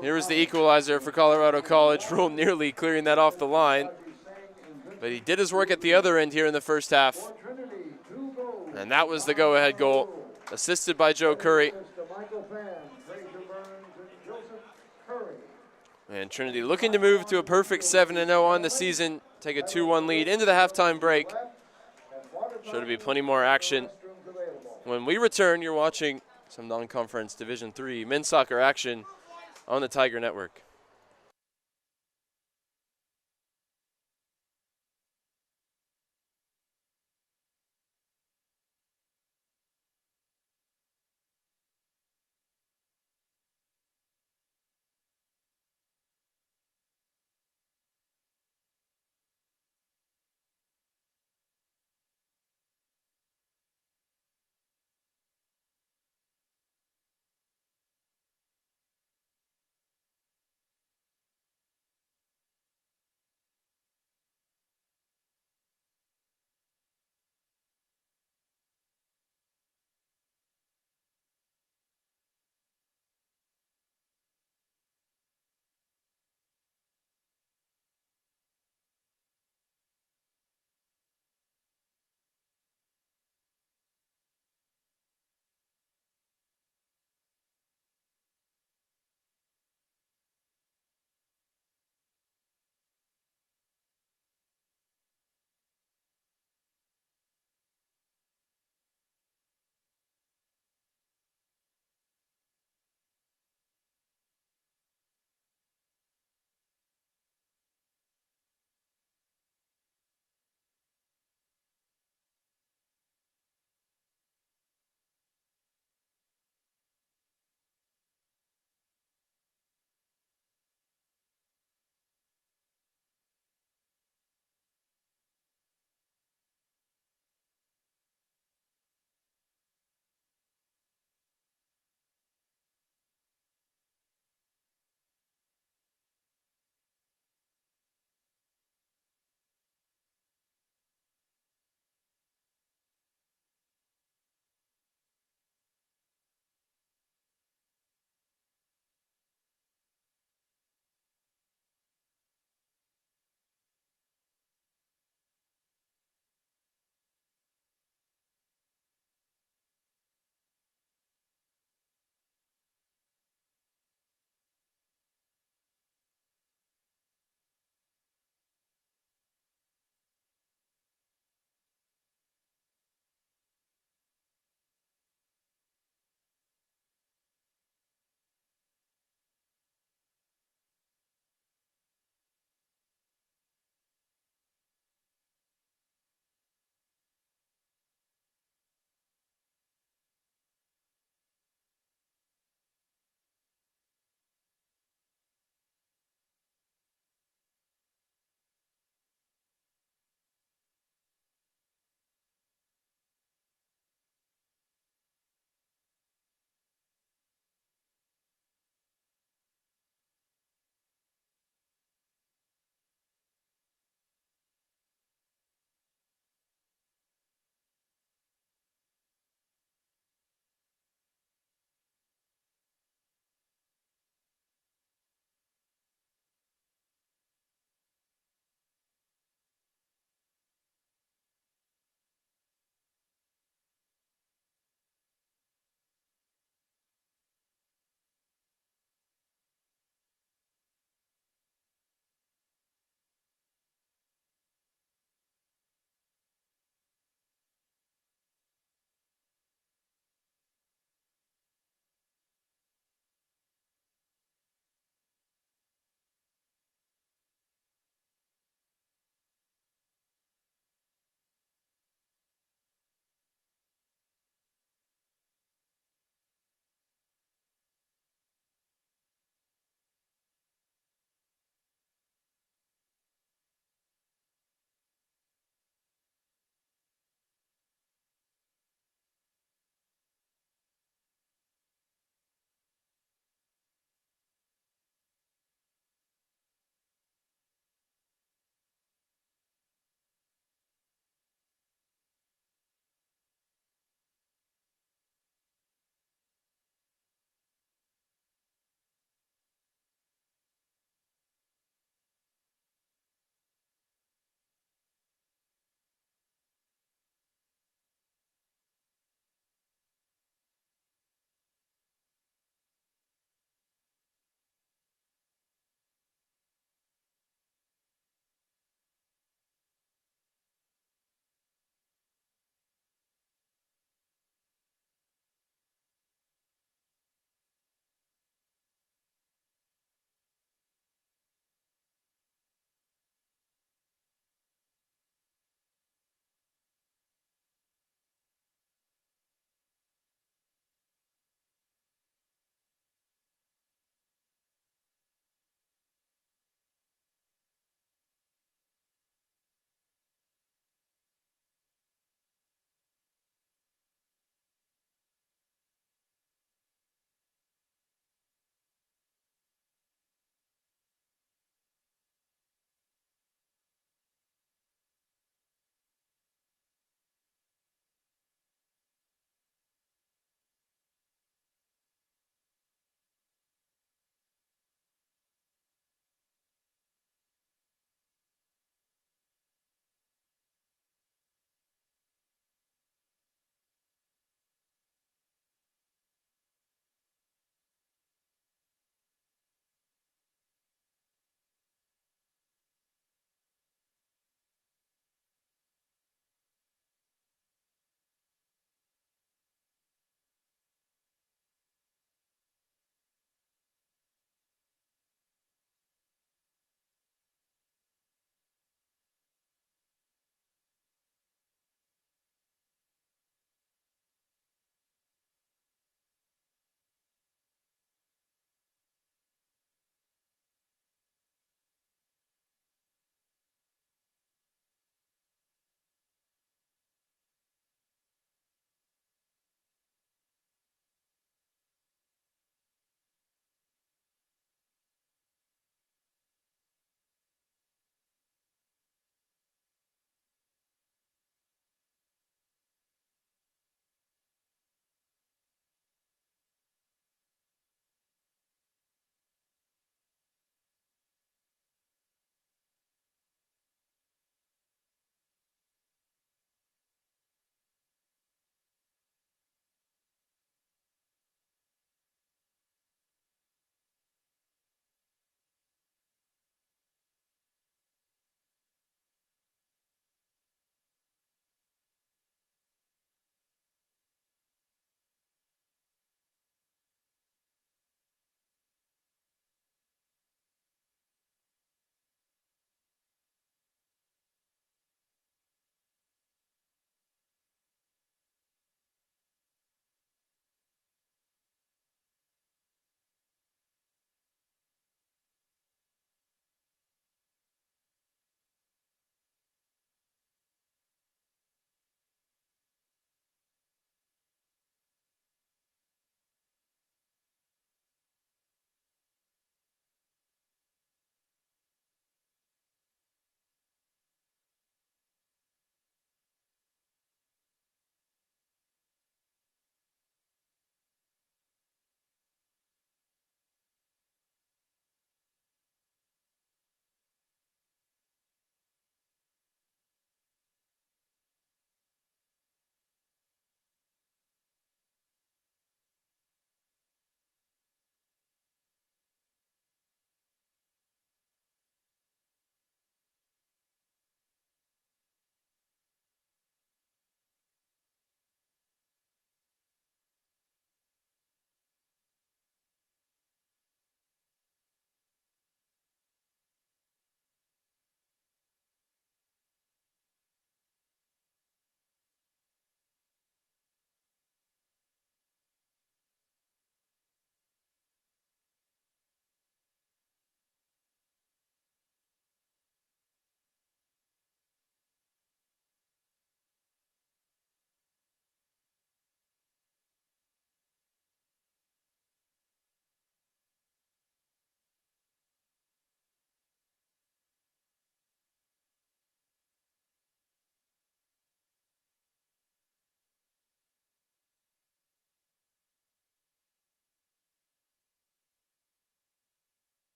Here was the equalizer for Colorado College. Rule nearly clearing that off the line. But he did his work at the other end here in the first half. And that was the go-ahead goal, assisted by Joe Curry. And Trinity looking to move to a perfect 7-0 on the season, take a 2-1 lead into the halftime break. Sure to be plenty more action. When we return, you're watching some non-conference Division III men's soccer action on the Tiger Network.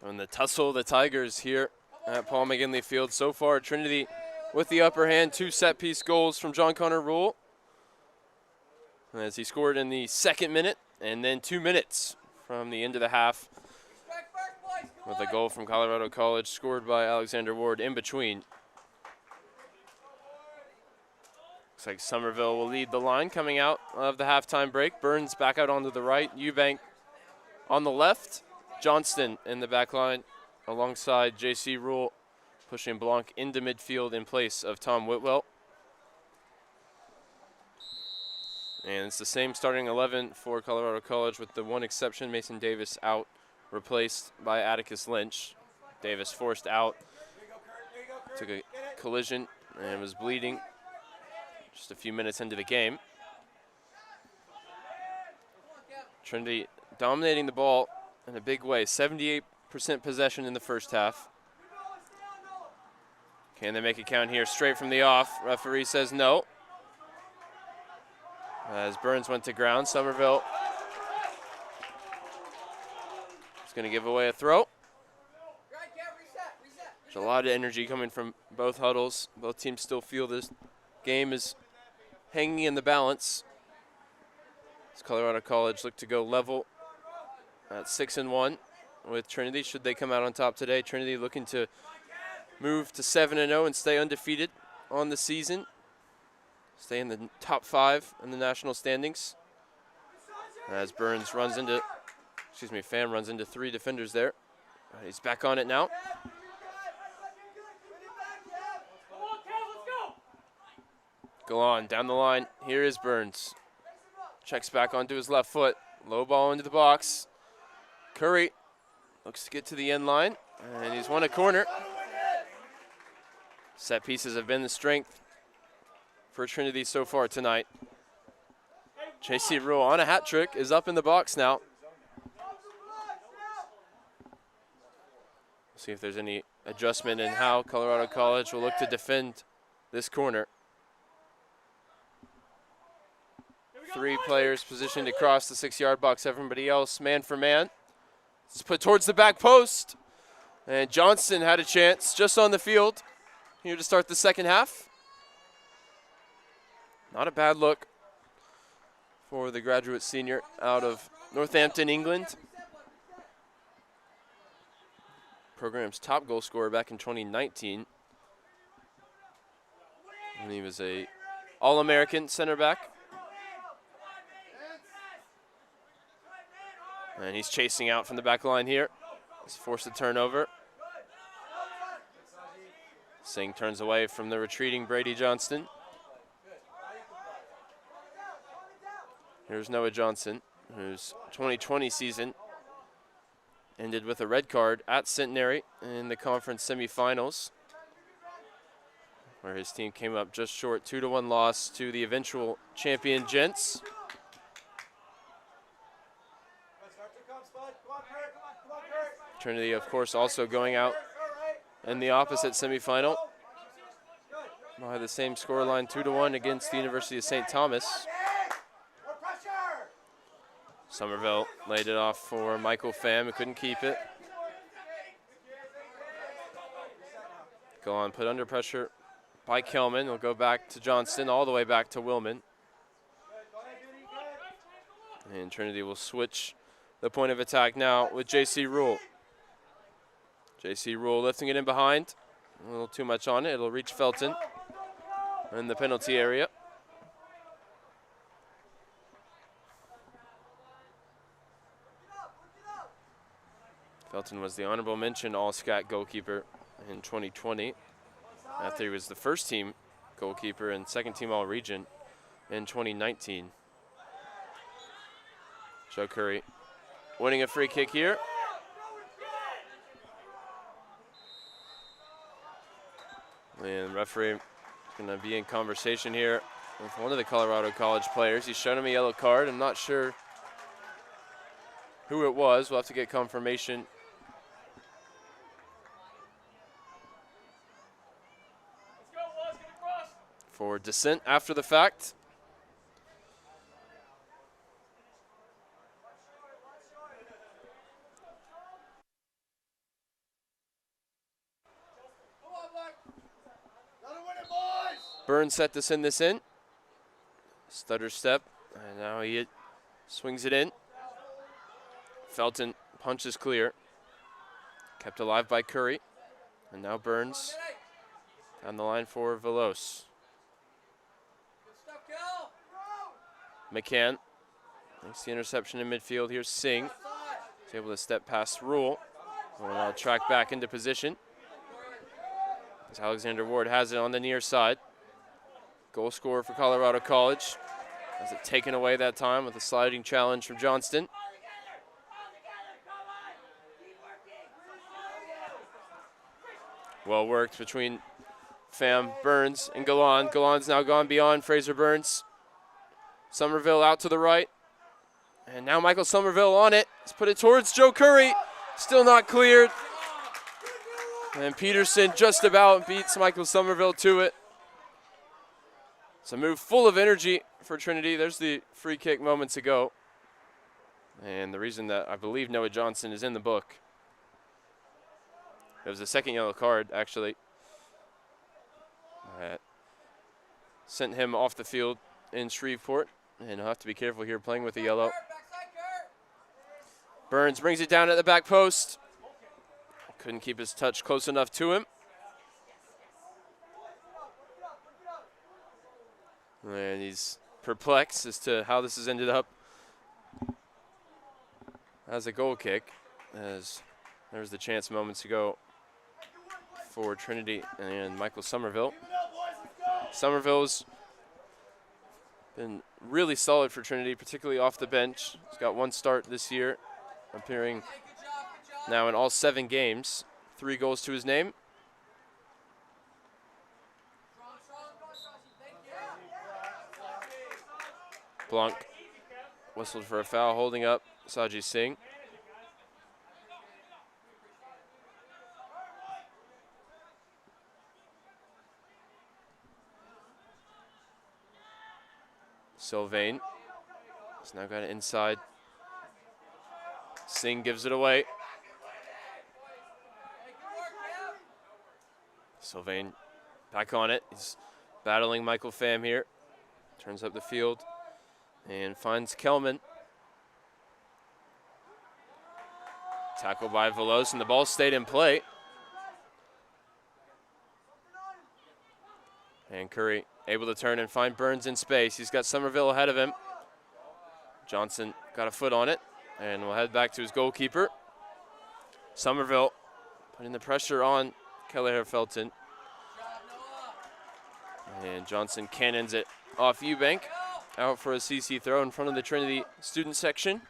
And the tussle of the Tigers here at Paul McGinley Field. So far, Trinity with the upper hand. 2 set-piece goals from John Connor Rule, as he scored in the 2nd minute, and then 2 minutes from the end of the half with a goal from Colorado College scored by Alexander Ward in between. Looks like Somerville will lead the line coming out of the halftime break. Burns back out onto the right. Eubank on the left. Johnston in the back line alongside J.C. Rule, pushing Blanc into midfield in place of Tom Whitwell. And it's the same starting 11 for Colorado College with the one exception, Mason Davis out, replaced by Atticus Lynch. Davis forced out, took a collision and was bleeding just a few minutes into the game. Trinity dominating the ball in a big way, 78% possession in the first half. Can they make it count here? Straight from the off. Referee says no. As Burns went to ground, Somerville is going to give away a throw. There's a lot of energy coming from both huddles. Both teams still feel this game is hanging in the balance. As Colorado College look to go level at 6-1 with Trinity. Should they come out on top today? Trinity looking to move to 7-0 and stay undefeated on the season. Stay in the top 5 in the national standings. As Burns runs into, Pham runs into 3 defenders there. He's back on it now. Go on, down the line. Here is Burns. Checks back onto his left foot. Low ball into the box. Curry looks to get to the end line, and he's won a corner. Set pieces have been the strength for Trinity so far tonight. J.C. Rule on a hat trick is up in the box now. See if there's any adjustment in how Colorado College will look to defend this corner. 3 players positioned across the 6-yard box. Everybody else man for man. It's put towards the back post. And Johnston had a chance just on the field here to start the second half. Not a bad look for the graduate senior out of Northampton, England. Program's top goal scorer back in 2019. And he was a All-American center back. And he's chasing out from the back line here. He's forced a turnover. Singh turns away from the retreating Brady Johnston. Here's Noah Johnson, whose 2020 season ended with a red card at Centenary in the conference semifinals, where his team came up just short, 2-1 loss to the eventual champion Gents. Trinity, of course, also going out in the opposite semifinal by the same scoreline, 2-1 against the University of St. Thomas. Somerville laid it off for Michael Pham, who couldn't keep it. Go on, put under pressure by Kelman. He'll go back to Johnston, all the way back to Willman. And Trinity will switch the point of attack now with J.C. Rule. J.C. Rule lifting it in behind. A little too much on it. It'll reach Felton in the penalty area. Felton was the honorable mention All-SCAC goalkeeper in 2020, after he was the first team goalkeeper and second team All-Region in 2019. Joe Curry winning a free kick here. And the referee is going to be in conversation here with one of the Colorado College players. He's shown him a yellow card. I'm not sure who it was. We'll have to get confirmation. For dissent after the fact. Burns set to send this in. Stutter step, and now he swings it in. Felton punches clear. Kept alive by Curry. And now Burns down the line for Veloz. McCann makes the interception in midfield. Here's Singh. He's able to step past Rule. And now track back into position. As Alexander Ward has it on the near side. Goal scorer for Colorado College. Has it taken away that time with a sliding challenge from Johnston. Well worked between Pham, Burns, and Galan. Galan's now gone beyond Fraser Burns. Somerville out to the right. And now Michael Somerville on it. He's put it towards Joe Curry. Still not cleared. And Peterson just about beats Michael Somerville to it. It's a move full of energy for Trinity. There's the free kick moments ago. And the reason that I believe Noah Johnson is in the book. It was the second yellow card, actually. Sent him off the field in Shreveport. And he'll have to be careful here playing with the yellow. Burns brings it down at the back post. Couldn't keep his touch close enough to him. And he's perplexed as to how this has ended up as a goal kick, as there was the chance moments ago for Trinity and Michael Somerville. Somerville's been really solid for Trinity, particularly off the bench. He's got one start this year, appearing now in all 7 games. 3 goals to his name. Blanc whistled for a foul, holding up Saji Singh. Sylvain has now got it inside. Singh gives it away. Sylvain back on it. He's battling Michael Pham here. Turns up the field and finds Kelman. Tackled by Veloz, and the ball stayed in play. And Curry able to turn and find Burns in space. He's got Somerville ahead of him. Johnson got a foot on it and will head back to his goalkeeper. Somerville putting the pressure on Kelleher Felton. And Johnson cannons it off Eubank. Out for a CC throw in front of the Trinity student section.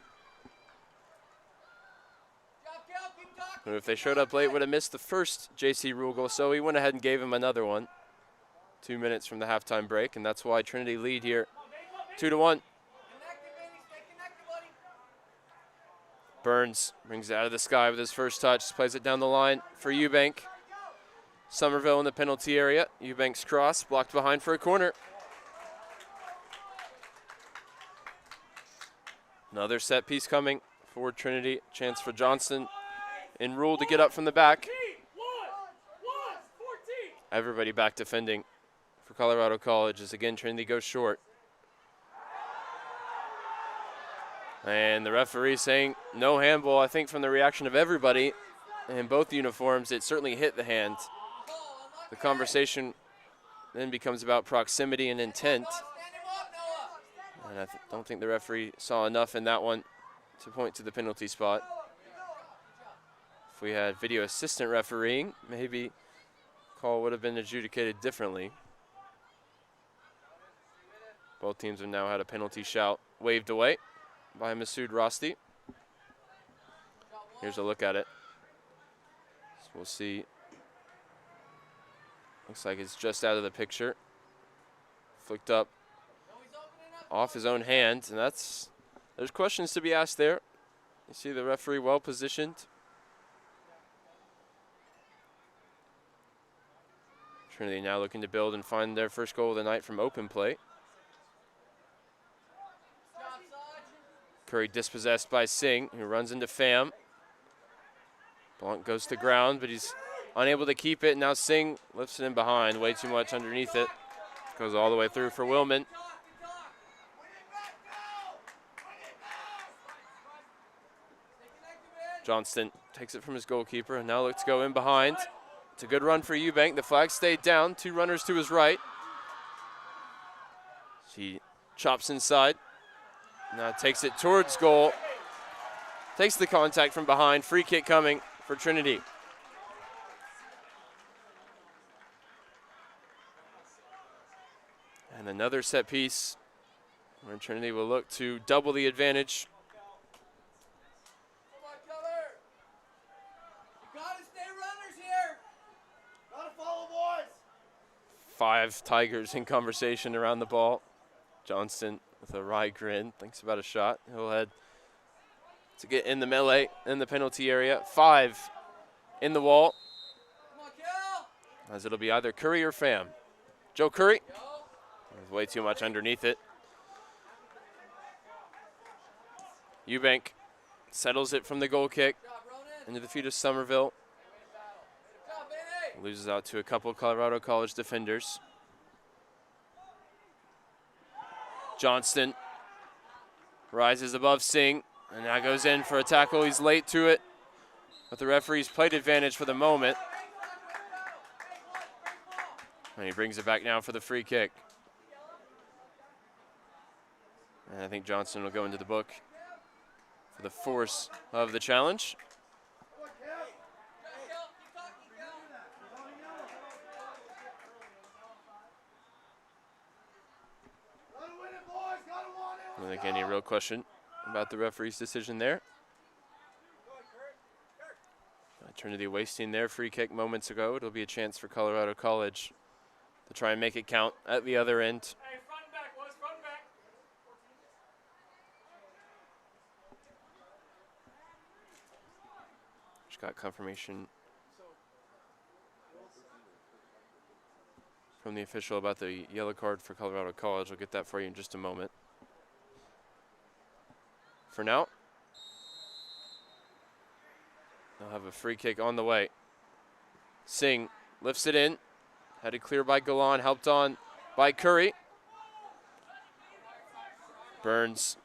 Who, if they showed up late, would have missed the first JC Rule goal, so he went ahead and gave him another one. 2 minutes from the halftime break, and that's why Trinity lead here 2-1. Burns brings it out of the sky with his first touch, plays it down the line for Eubank. Somerville in the penalty area. Eubank's cross blocked behind for a corner. Another set piece coming for Trinity. Chance for Johnston and Rule to get up from the back. Everybody back defending for Colorado College as again Trinity goes short. And the referee saying no handball. I think from the reaction of everybody in both uniforms, it certainly hit the hand. The conversation then becomes about proximity and intent. And I don't think the referee saw enough in that one to point to the penalty spot. If we had video assistant refereeing, maybe call would have been adjudicated differently. Both teams have now had a penalty shout waved away by Masood Rosti. Here's a look at it. So we'll see. Looks like it's just out of the picture. Flicked up off his own hand, and there's questions to be asked there. You see the referee well positioned. Trinity now looking to build and find their first goal of the night from open play. Curry dispossessed by Singh, who runs into Pham. Blunt goes to ground, but he's unable to keep it. Now Singh lifts it in behind, way too much underneath it. Goes all the way through for Willman. Johnston takes it from his goalkeeper and now looks to go in behind. It's a good run for Eubank. The flag stayed down. 2 runners to his right. She chops inside. Now takes it towards goal. Takes the contact from behind. Free kick coming for Trinity. And another set piece where Trinity will look to double the advantage. Come on, Keller. You gotta stay runners here. Gotta follow, boys. 5 Tigers in conversation around the ball. Johnston with a wry grin, thinks about a shot. He'll head to get in the melee in the penalty area. 5 in the wall, Come on, Kel. as it'll be either Curry or Pham. Joe Curry, with way too much underneath it. Eubank settles it from the goal kick Good job, Ronan. into the feet of Somerville. Good job, baby. Loses out to a couple Colorado College defenders. Johnston rises above Singh and now goes in for a tackle. He's late to it, but the referee's played advantage for the moment. And he brings it back now for the free kick. And I think Johnston will go into the book for the force of the challenge. I don't think any real question about the referee's decision there. Trinity wasting their free kick moments ago. It'll be a chance for Colorado College to try and make it count at the other end. Hey, front and back, boys, front and back. Just got confirmation from the official about the yellow card for Colorado College. I'll get that for you in just a moment. For now, they'll have a free kick on the way. Singh lifts it in, headed clear by Galan, helped on by Curry. Burns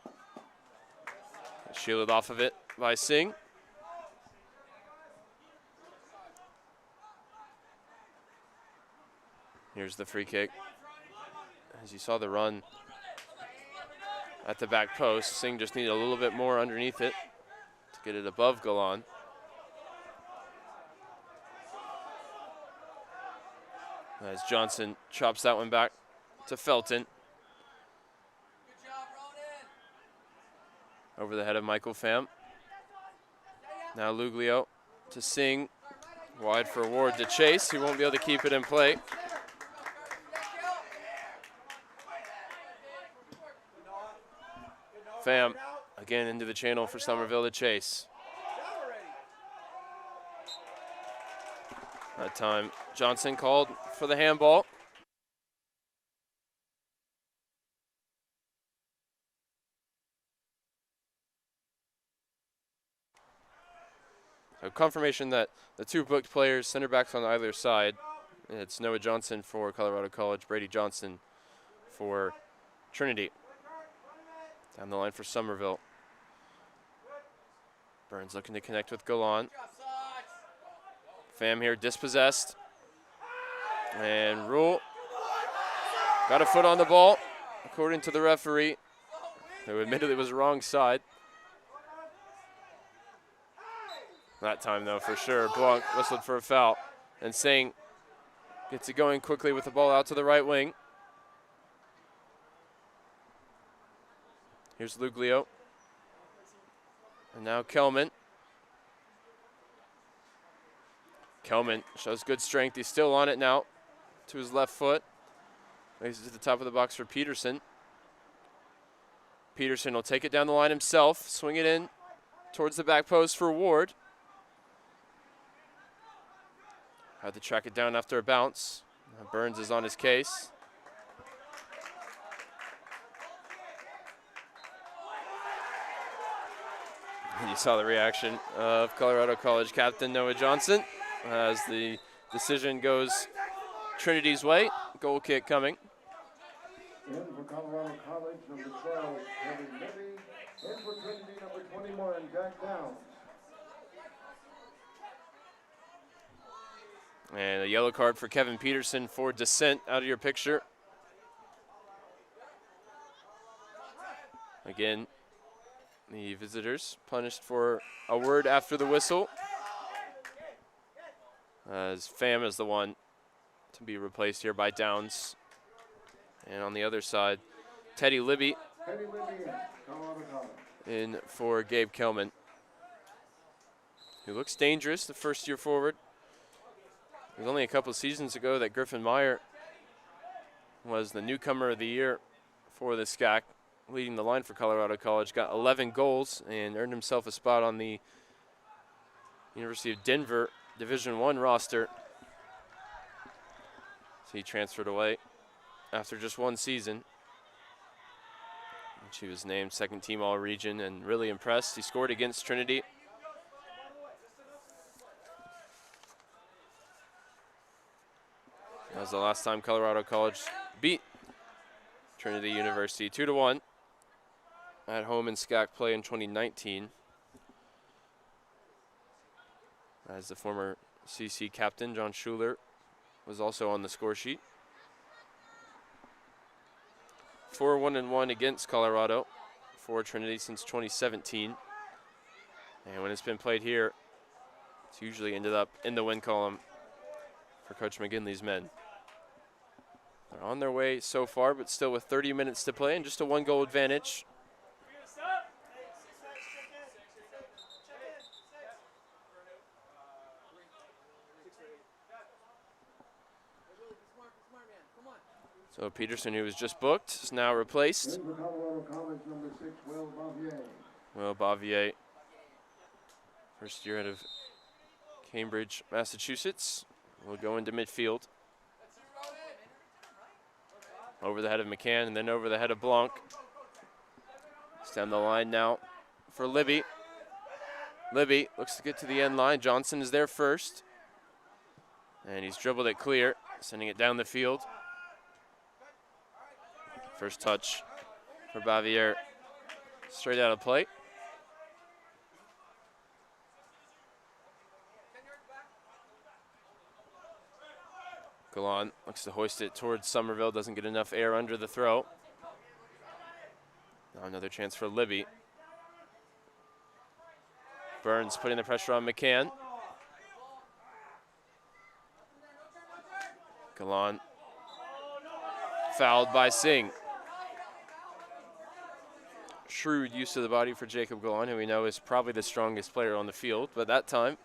shielded off of it by Singh. Here's the free kick. As you saw the run at the back post, Singh just needed a little bit more underneath it to get it above Galan. As Johnson chops that one back to Felton. Good job, Ronan. Over the head of Michael Pham. Now Luglio to Singh. Wide for Ward to chase. He won't be able to keep it in play. Pham again into the channel for Somerville to chase. That time Johnson called for the handball. So confirmation that the 2 booked players, center backs on either side. It's Noah Johnson for Colorado College, Brady Johnson for Trinity. Down the line for Somerville. Burns looking to connect with Galan. Pham here dispossessed. And Rule got a foot on the ball, according to the referee, who admitted it was wrong side. That time, though, for sure. Blanc whistled for a foul. And Singh gets it going quickly with the ball out to the right wing. Here's Luglio. And now Kelman. Kelman shows good strength. He's still on it now to his left foot. Lays it to the top of the box for Peterson. Peterson will take it down the line himself, swing it in towards the back post for Ward. Had to track it down after a bounce. Burns is on his case. And you saw the reaction of Colorado College captain Noah Johnson as the decision goes Trinity's way. Goal kick coming. Colorado College, number 12, Teddy Libby. In for Trinity, number 21, Jack Downs. And a yellow card for Kevin Peterson for dissent out of your picture. Again, the visitors punished for a word after the whistle, as Pham is the one to be replaced here by Downs. And on the other side, Teddy Libby Colorado College. in for Gabe Kelman, who looks dangerous, the first-year forward. It was only a couple seasons ago that Griffin Meyer was the newcomer of the year for the SCAC, leading the line for Colorado College, got 11 goals and earned himself a spot on the University of Denver Division I roster. So he transferred away after just one season. And he was named second team All-Region and really impressed. He scored against Trinity. That was the last time Colorado College beat Trinity University 2-1 at home in SCAC play in 2019. As the former CC captain, John Schuler, was also on the score sheet. 4-1-1 against Colorado for Trinity since 2017. And when it's been played here, it's usually ended up in the win column for Coach McGinley's men. They're on their way so far, but still with 30 minutes to play and just a one-goal advantage. So Peterson, who was just booked, is now replaced. Colorado College, number 6, Will Bavier. Will Bavier, first year out of Cambridge, Massachusetts, will go into midfield. Over the head of McCann and then over the head of Blanc. Down the line now for Libby. Libby looks to get to the end line. Johnson is there first. And he's dribbled it clear, sending it down the field. First touch for Bavier, straight out of play. Galan looks to hoist it towards Somerville, doesn't get enough air under the throw. Now another chance for Libby. Burns putting the pressure on McCann. Galan fouled by Singh. Shrewd use of the body for Jacob Galan, who we know is probably the strongest player on the field, but that time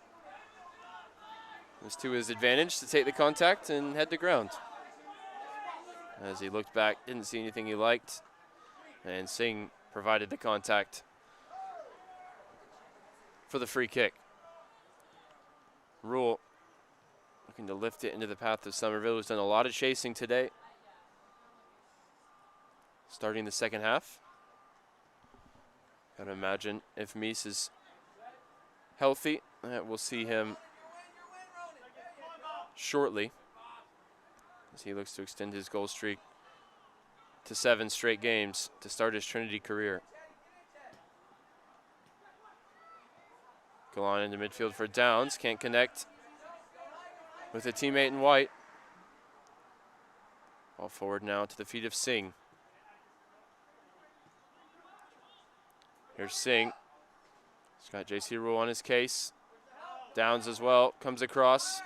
it was to his advantage to take the contact and head to ground. As he looked back, didn't see anything he liked, and Singh provided the contact for the free kick. Rule looking to lift it into the path of Somerville, who's done a lot of chasing today. Starting the second half. Gotta imagine if Meese is healthy, we'll see him shortly as he looks to extend his goal streak to 7 straight games to start his Trinity career. Galan into midfield for Downs, can't connect with a teammate in white. Ball forward now to the feet of Singh. Here's Singh. He's got JC Rule on his case. Downs as well, comes across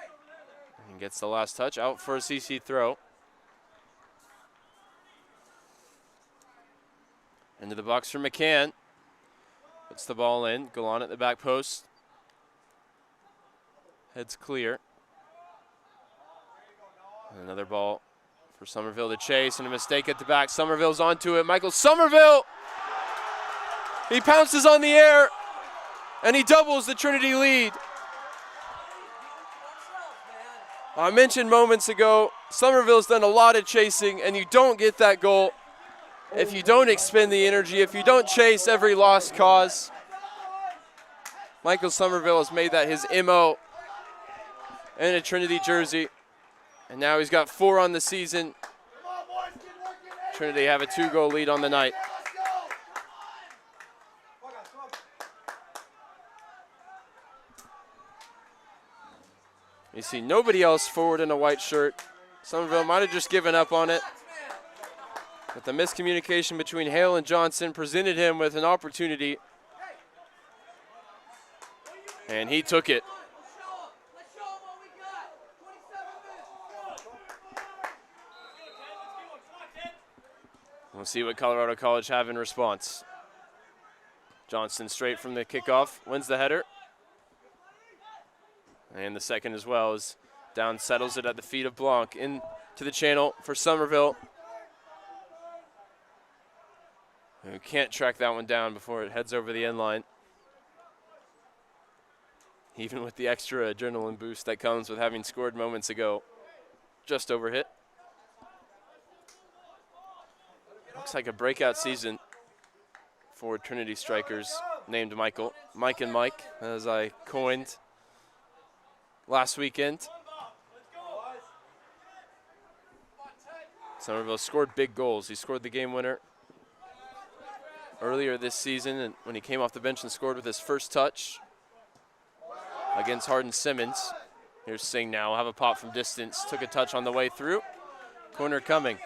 and gets the last touch, out for a CC throw. Into the box for McCann. Puts the ball in, Galan at the back post. Heads clear. And another ball for Somerville to chase, and a mistake at the back. Somerville's onto it. Michael Somerville! He pounces on the air, and he doubles the Trinity lead. I mentioned moments ago, Somerville's done a lot of chasing, and you don't get that goal if you don't expend the energy, if you don't chase every lost cause. Michael Somerville has made that his MO in a Trinity jersey, and now he's got 4 on the season. Trinity have a 2-goal lead on the night. You see nobody else forward in a white shirt. Somerville might have just given up on it. But the miscommunication between Hale and Johnson presented him with an opportunity. And he took it. We'll see what Colorado College have in response. Johnson straight from the kickoff, wins the header. And the second as well as Downs settles it at the feet of Blanc into the channel for Somerville. Who can't track that one down before it heads over the end line. Even with the extra adrenaline boost that comes with having scored moments ago. Just over hit. Looks like a breakout season for Trinity strikers named Michael. Mike and Mike, as I coined last weekend. Somerville scored big goals. He scored the game winner earlier this season and when he came off the bench and scored with his first touch against Hardin Simmons. Here's Singh now, have a pop from distance. Took a touch on the way through. Corner coming.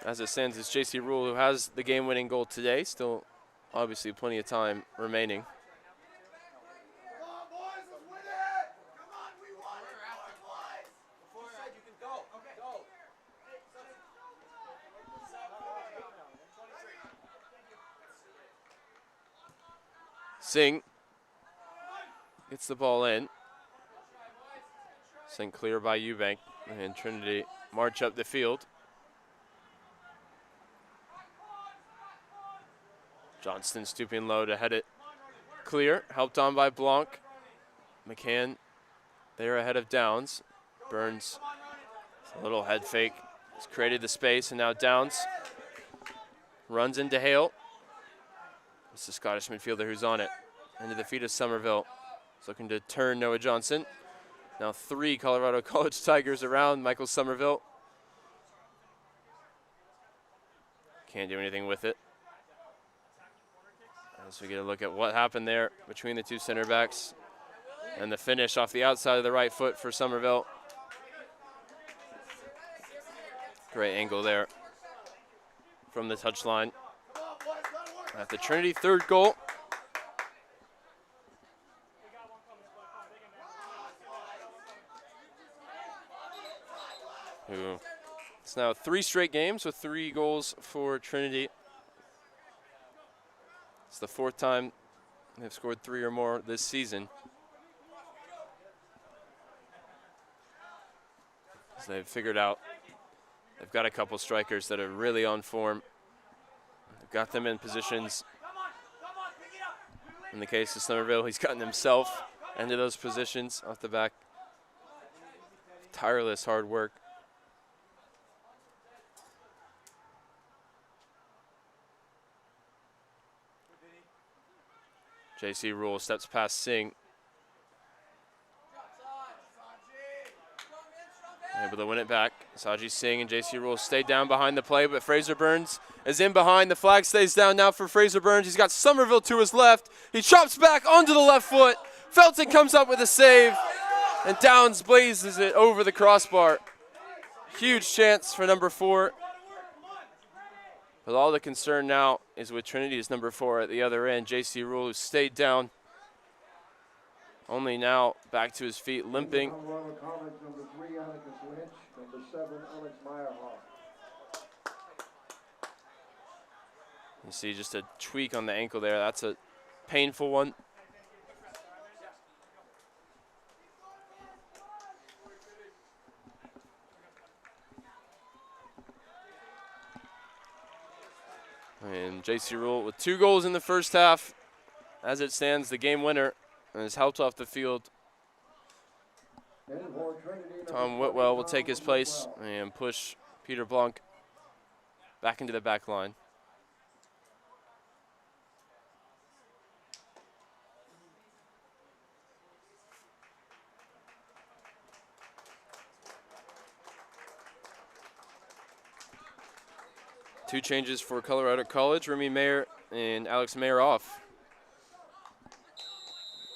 As it stands, it's J.C. Rule who has the game-winning goal today. Still, obviously, plenty of time remaining. Singh gets the ball in. Sent clear by Eubank, and Trinity march up the field. Johnston stooping low to head it clear, helped on by Blanc. McCann there ahead of Downs. Burns, a little head fake, has created the space, and now Downs runs into Hale. It's the Scottish midfielder who's on it. Into the feet of Somerville. He's looking to turn Noah Johnson. Now 3 Colorado College Tigers around Michael Somerville. Can't do anything with it. As we get a look at what happened there between the two center backs. And the finish off the outside of the right foot for Somerville. Great angle there from the touchline. At the Trinity third goal. It's now 3 straight games with 3 goals for Trinity. It's the 4th time they've scored 3 or more this season. So they've figured out they've got a couple strikers that are really on form. They've got them in positions. In the case of Somerville, he's gotten himself into those positions off the back. Tireless hard work. J.C. Rule steps past Singh. Able to win it back. Saji Singh and J.C. Rule stay down behind the play, but Fraser Burns is in behind. The flag stays down now for Fraser Burns. He's got Somerville to his left. He chops back onto the left foot. Felton comes up with a save, and Downs blazes it over the crossbar. Huge chance for number 4. But all the concern now is with Trinity's number 4 at the other end, J.C. Rule, who stayed down. Only now back to his feet, limping. Colorado College, number 3, Annika Lynch, number 7, Alex Meyerhoff. You see just a tweak on the ankle there. That's a painful one. And J.C. Rule with 2 goals in the first half. As it stands, the game winner, and is helped off the field. Tom Whitwell will take his place and push Peter Blanc back into the back line. Two changes for Colorado College. Remy Mayer and Alex Mayer off.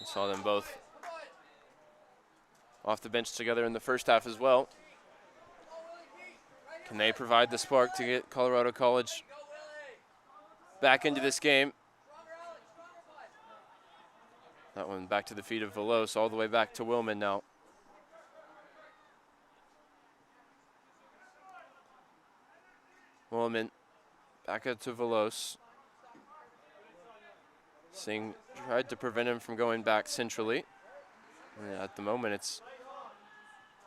We saw them both off the bench together in the first half as well. Can they provide the spark to get Colorado College back into this game? That one back to the feet of Velos, all the way back to Willman now. Willman back out to Velos. Singh tried to prevent him from going back centrally. And at the moment, it's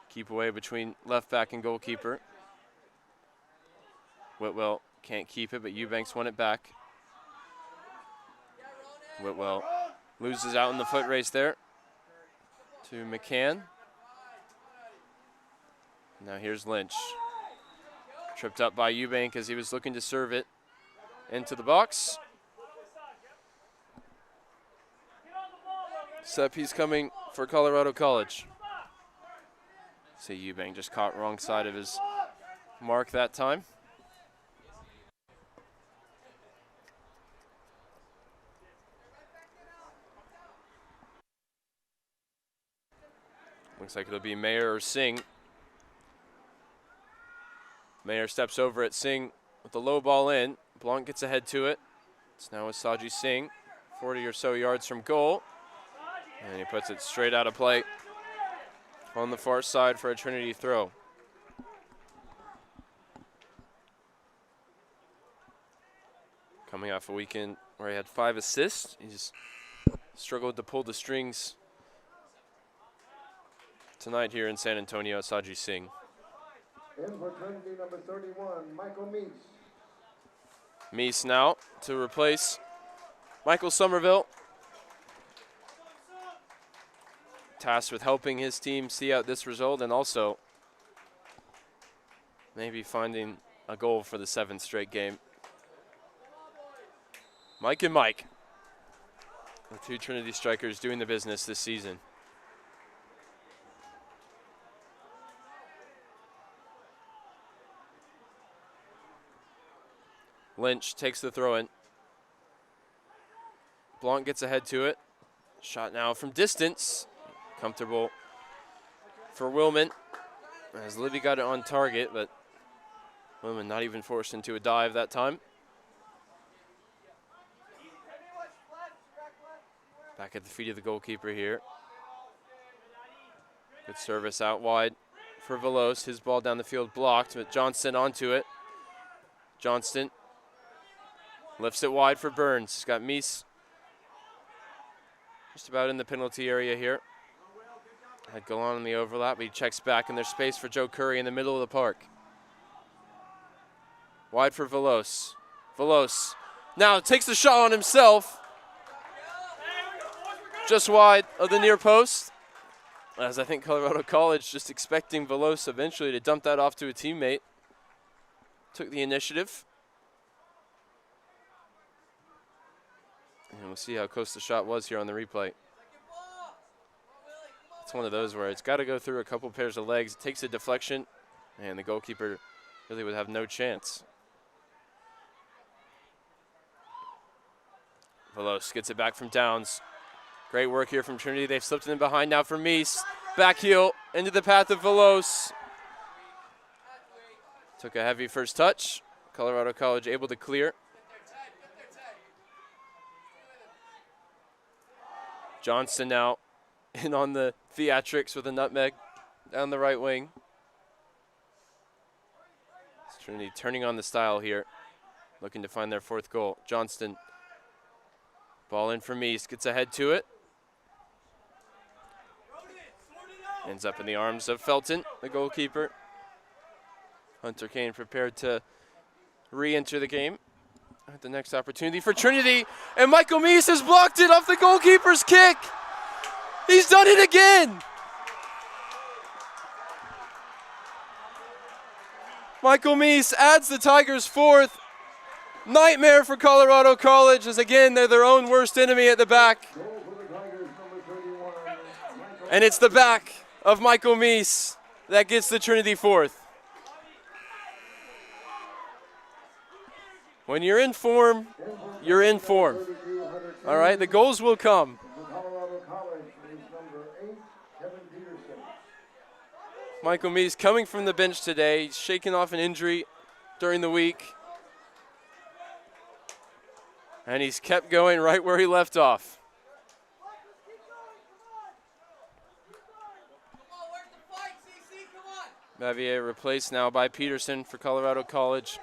keep away between left back and goalkeeper. Whitwell can't keep it, but Eubanks won it back. Whitwell loses out in the foot race there to McCann. Now here's Lynch. Tripped up by Eubank as he was looking to serve it into the box. Set piece coming for Colorado College. See, Eubank just caught wrong side of his mark that time. Looks like it'll be Mayer or Singh. Mayer steps over at Singh with the low ball in. Blanc gets ahead to it. It's now with Saji Singh, 40 or so yards from goal. And he puts it straight out of play on the far side for a Trinity throw. Coming off a weekend where he had 5 assists, he's struggled to pull the strings tonight here in San Antonio. Saji Singh. In for Trinity, number 31, Michael Meese. Meese now to replace Michael Somerville. Tasked with helping his team see out this result and also maybe finding a goal for the 7th straight game. Mike and Mike, the two Trinity strikers doing the business this season. Lynch takes the throw in. Blanc gets ahead to it. Shot now from distance. Comfortable for Willman, as Livy got it on target, but Willman not even forced into a dive that time. Back at the feet of the goalkeeper here. Good service out wide for Velos. His ball down the field blocked, but Johnston onto it. Johnston lifts it wide for Burns. He's got Meese just about in the penalty area here. Had Galan in the overlap, but he checks back, and there's space for Joe Curry in the middle of the park. Wide for Velos. Velos now takes the shot on himself. Just wide of the near post. As I think Colorado College just expecting Velos eventually to dump that off to a teammate. Took the initiative. And we'll see how close the shot was here on the replay. It's one of those where it's got to go through a couple pairs of legs. It takes a deflection, and the goalkeeper really would have no chance. Velos gets it back from Downs. Great work here from Trinity. They've slipped it in behind now for Meese. Back heel into the path of Velos. Took a heavy first touch. Colorado College able to clear. Johnston now in on the theatrics with a nutmeg down the right wing. It's Trinity turning on the style here, looking to find their 4th goal. Johnston, ball in for Meese, gets ahead to it. Ends up in the arms of Felton, the goalkeeper. Hunter Kane prepared to re-enter the game at the next opportunity for Trinity, and Michael Meese has blocked it off the goalkeeper's kick. He's done it again. Michael Meese adds the Tigers' 4th. Nightmare for Colorado College, as again they're their own worst enemy at the back. And it's the back of Michael Meese that gets the Trinity 4th. When you're in form, you're in form. All right, the goals will come. For Colorado College is number 8, Kevin Peterson. Michael Meese coming from the bench today. He's shaking off an injury during the week. And he's kept going right where he left off. Bavier replaced now by Peterson for Colorado College.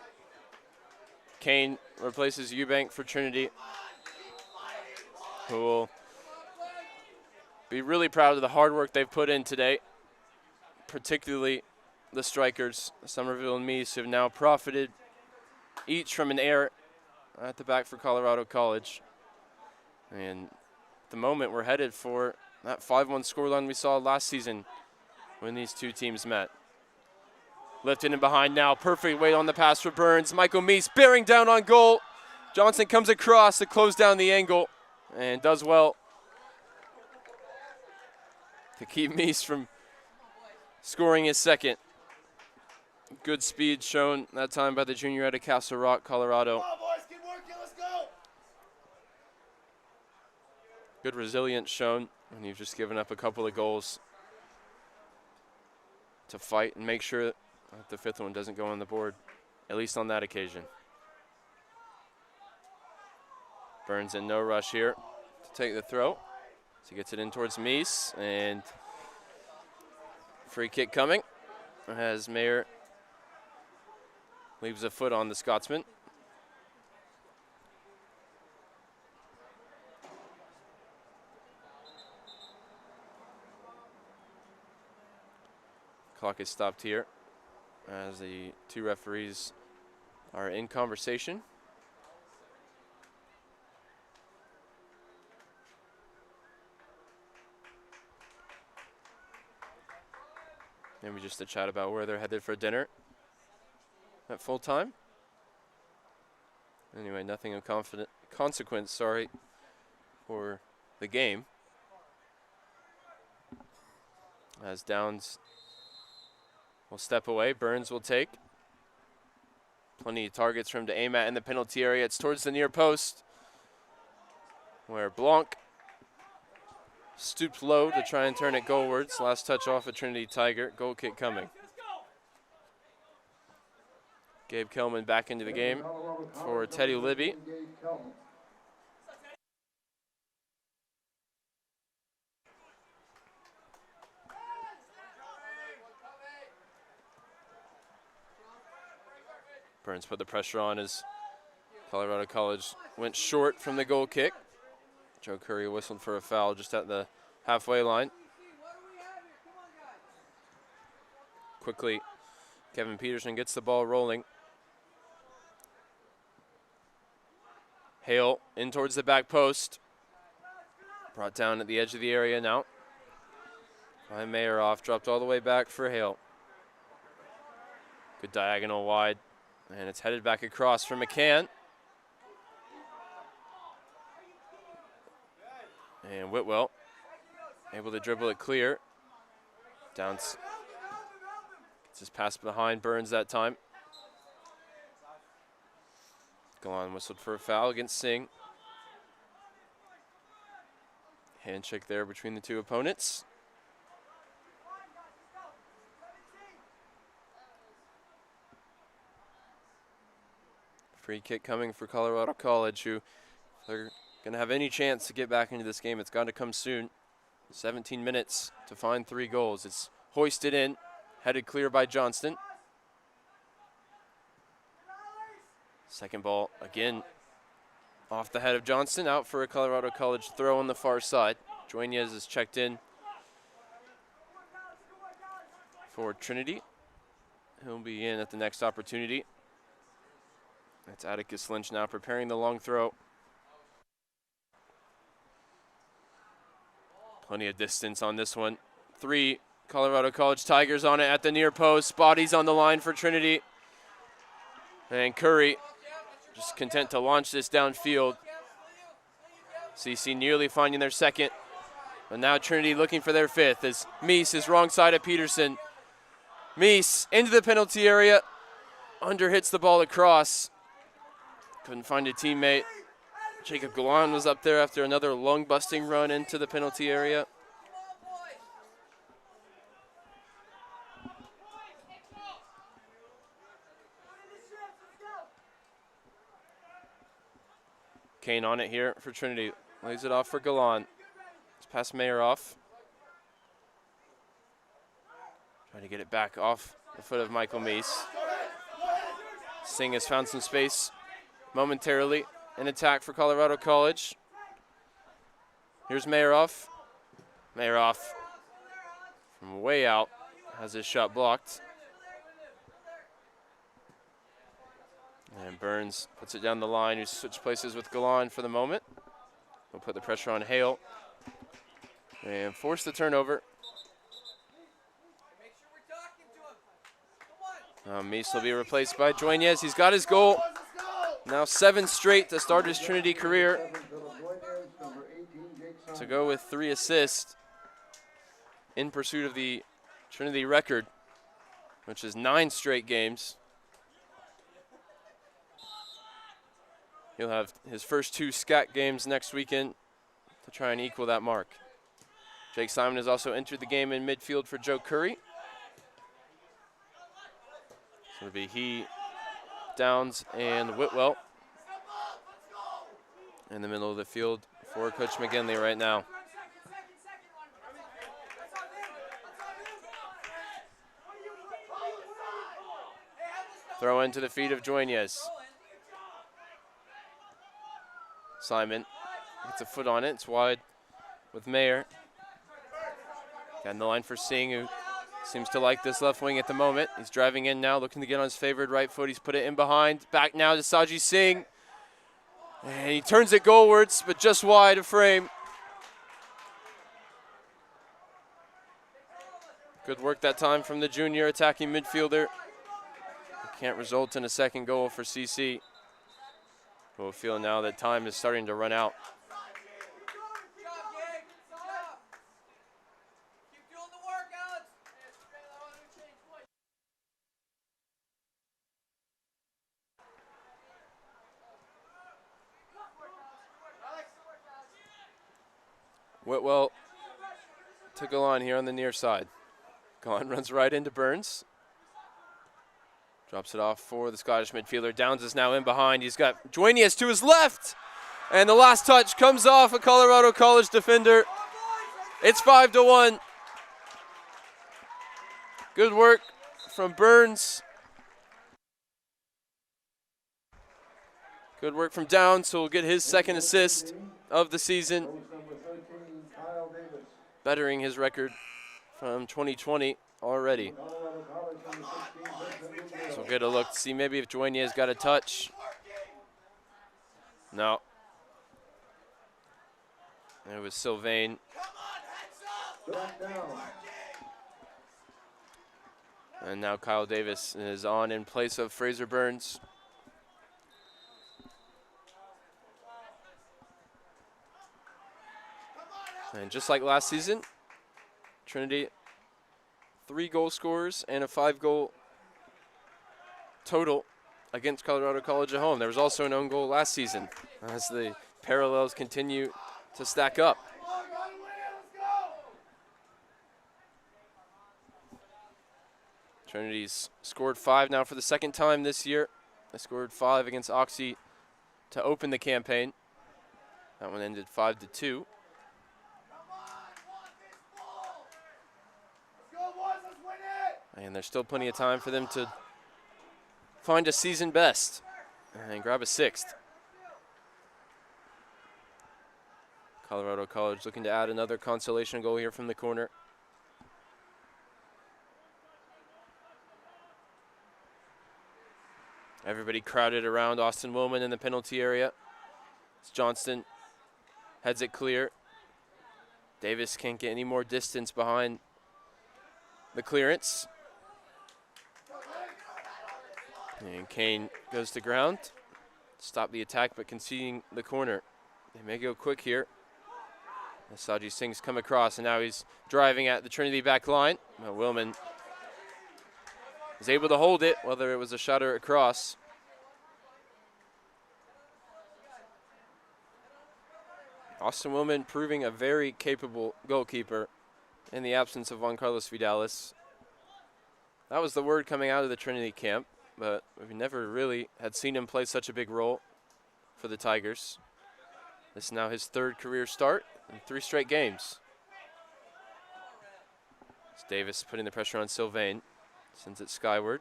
Kane replaces Eubank for Trinity, who will be really proud of the hard work they've put in today, particularly the strikers, Somerville and Meese, who have now profited each from an error at the back for Colorado College. And at the moment, we're headed for that 5-1 scoreline we saw last season when these two teams met. Lifted in behind now, perfect weight on the pass for Burns. Michael Meese bearing down on goal. Johnson comes across to close down the angle and does well to keep Meese from scoring his second. Good speed shown that time by the junior out of Castle Rock, Colorado. Come on, boys, keep working, let's go. Good resilience shown when you've just given up a couple of goals to fight and make sure that the fifth one doesn't go on the board, at least on that occasion. Burns in no rush here to take the throw. So he gets it in towards Meese, and free kick coming as Mayer leaves a foot on the Scotsman. Clock is stopped here as the two referees are in conversation. Maybe just to chat about where they're headed for dinner at full time. Anyway, nothing of consequence, for the game. As Downs will step away, Burns will take. Plenty of targets for him to aim at in the penalty area. It's towards the near post, where Blanc stooped low to try and turn it goalwards. Last touch off a Trinity Tiger. Goal kick coming. Gabe Kelman back into the game for Teddy Libby. Burns put the pressure on as Colorado College went short from the goal kick. Joe Curry whistled for a foul just at the halfway line. Quickly, Kevin Peterson gets the ball rolling. Hale in towards the back post. Brought down at the edge of the area now. By Mayer off, dropped all the way back for Hale. Good diagonal wide. And it's headed back across for McCann. And Whitwell able to dribble it clear. Downs gets his pass behind Burns that time. Galan whistled for a foul against Singh. Handshake there between the two opponents. Free kick coming for Colorado College, who they're going to have any chance to get back into this game. It's got to come soon. 17 minutes to find 3 goals. It's hoisted in, headed clear by Johnston. Second ball again off the head of Johnston, out for a Colorado College throw on the far side. Dueñez is checked in for Trinity. He'll be in at the next opportunity. That's Atticus Lynch now preparing the long throw. Plenty of distance on this one. 3 Colorado College Tigers on it at the near post. Bodies on the line for Trinity. And Curry just content to launch this downfield. CC nearly finding their second. But now Trinity looking for their 5th as Meese is wrong side of Peterson. Meese into the penalty area. Under hits the ball across. Couldn't find a teammate. Jacob Galan was up there after another lung-busting run into the penalty area. Kane on it here for Trinity. Lays it off for Galan. It's past Mayer off. Trying to get it back off the foot of Michael Meese. Singh has found some space momentarily. An attack for Colorado College. Here's Mayeroff. Mayeroff from way out has his shot blocked. And Burns puts it down the line. He's switched places with Galan for the moment. We'll put the pressure on Hale and force the turnover. Meese will be replaced by Dueñez. He's got his goal. Now 7 straight to start his Trinity career. To go with 3 assists in pursuit of the Trinity record, which is 9 straight games. He'll have his first 2 SCAC games next weekend to try and equal that mark. Jake Simon has also entered the game in midfield for Joe Curry. So it'll be he, Downs, and Whitwell in the middle of the field for Coach McGinley right now. Throw into the feet of Dueñez. Simon gets a foot on it. It's wide with Mayer. Got in the line for Singh, who seems to like this left wing at the moment. He's driving in now, looking to get on his favored right foot. He's put it in behind. Back now to Saji Singh. And he turns it goalwards, but just wide of frame. Good work that time from the junior attacking midfielder. It can't result in a second goal for CC. We'll feel now that time is starting to run out. Whitwell to Galan here on the near side. Galan runs right into Burns. Drops it off for the Scottish midfielder. Downs is now in behind. He's got Dueñez to his left. And the last touch comes off a Colorado College defender. It's 5-1. Good work from Burns. Good work from Downs, who will get his second assist of the season, bettering his record from 2020 already. So we'll get a look to see maybe if Dueñez got a touch. No. It was Sylvain. And now Kyle Davis is on in place of Fraser Burns. And just like last season, Trinity, 3 goal scorers and a 5-goal total against Colorado College at home. There was also an own goal last season as the parallels continue to stack up. Trinity's scored 5 now for the second time this year. They scored 5 against Oxy to open the campaign. That one ended 5-2. And there's still plenty of time for them to find a season best and grab a 6th. Colorado College looking to add another consolation goal here from the corner. Everybody crowded around Austin Willman in the penalty area. As Johnston heads it clear. Davis can't get any more distance behind the clearance. And Kane goes to ground. Stop the attack, but conceding the corner. They may go quick here. As Saji Singh's come across, and now he's driving at the Trinity back line. Well, Willman is able to hold it, whether it was a shot or a cross. Austin Willman proving a very capable goalkeeper in the absence of Juan Carlos Vidalis. That was the word coming out of the Trinity camp, but we never really had seen him play such a big role for the Tigers. This is now his 3rd career start in 3 straight games. It's Davis putting the pressure on Sylvain. Sends it skyward.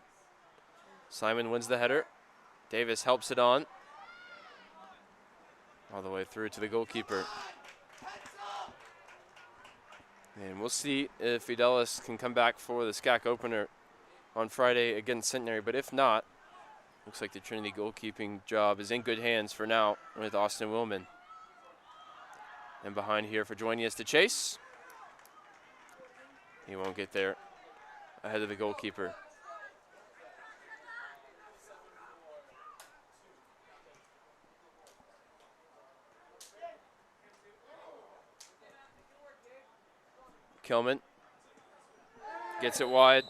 Simon wins the header. Davis helps it on. All the way through to the goalkeeper. And we'll see if Vidalis can come back for the SCAC opener on Friday against Centenary. But if not, looks like the Trinity goalkeeping job is in good hands for now with Austin Willman. And behind here for Joinius to chase. He won't get there ahead of the goalkeeper. Kilman gets it wide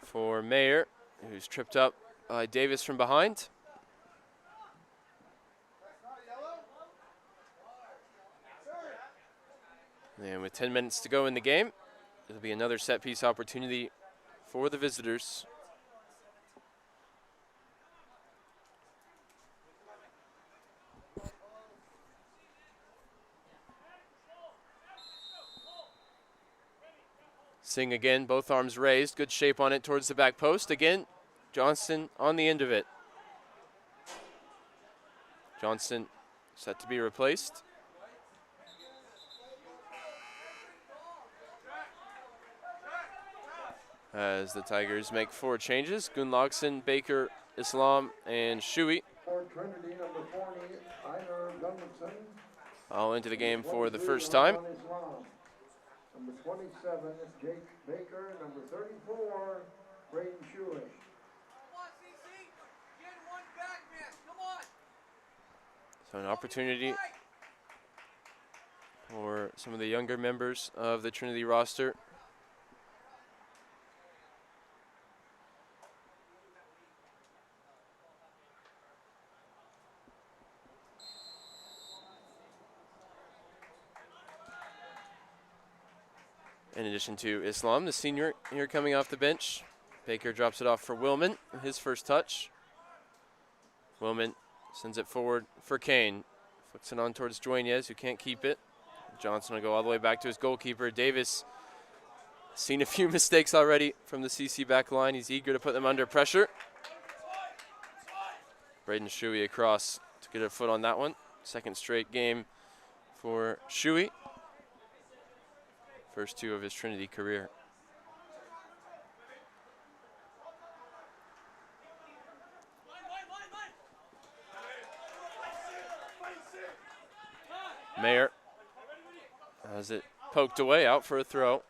for Mayer, who's tripped up by Davis from behind. And with 10 minutes to go in the game, it'll be another set piece opportunity for the visitors. Singh again, both arms raised, good shape on it towards the back post. Again, Johnston on the end of it. Johnston set to be replaced. As the Tigers make 4 changes, Gunlaugsson, Baker, Islam, and Shui For Trinity, number 40, Einar Gunnarsson. all into the game for the first time. Number 27, Jake Baker. Number 34, Braden Shuey. Come on, CC. Get one back, man. Come on. So an opportunity for some of the younger members of the Trinity roster. In addition to Islam, the senior here coming off the bench. Baker drops it off for Willman, his first touch. Willman sends it forward for Kane. Flicks it on towards Joiniez, who can't keep it. Johnson will go all the way back to his goalkeeper. Davis seen a few mistakes already from the CC back line. He's eager to put them under pressure. Braden Shuey across to get a foot on that one. 2nd straight game for Shuey. First 2 of his Trinity career. Mayer has it poked away, out for a throw.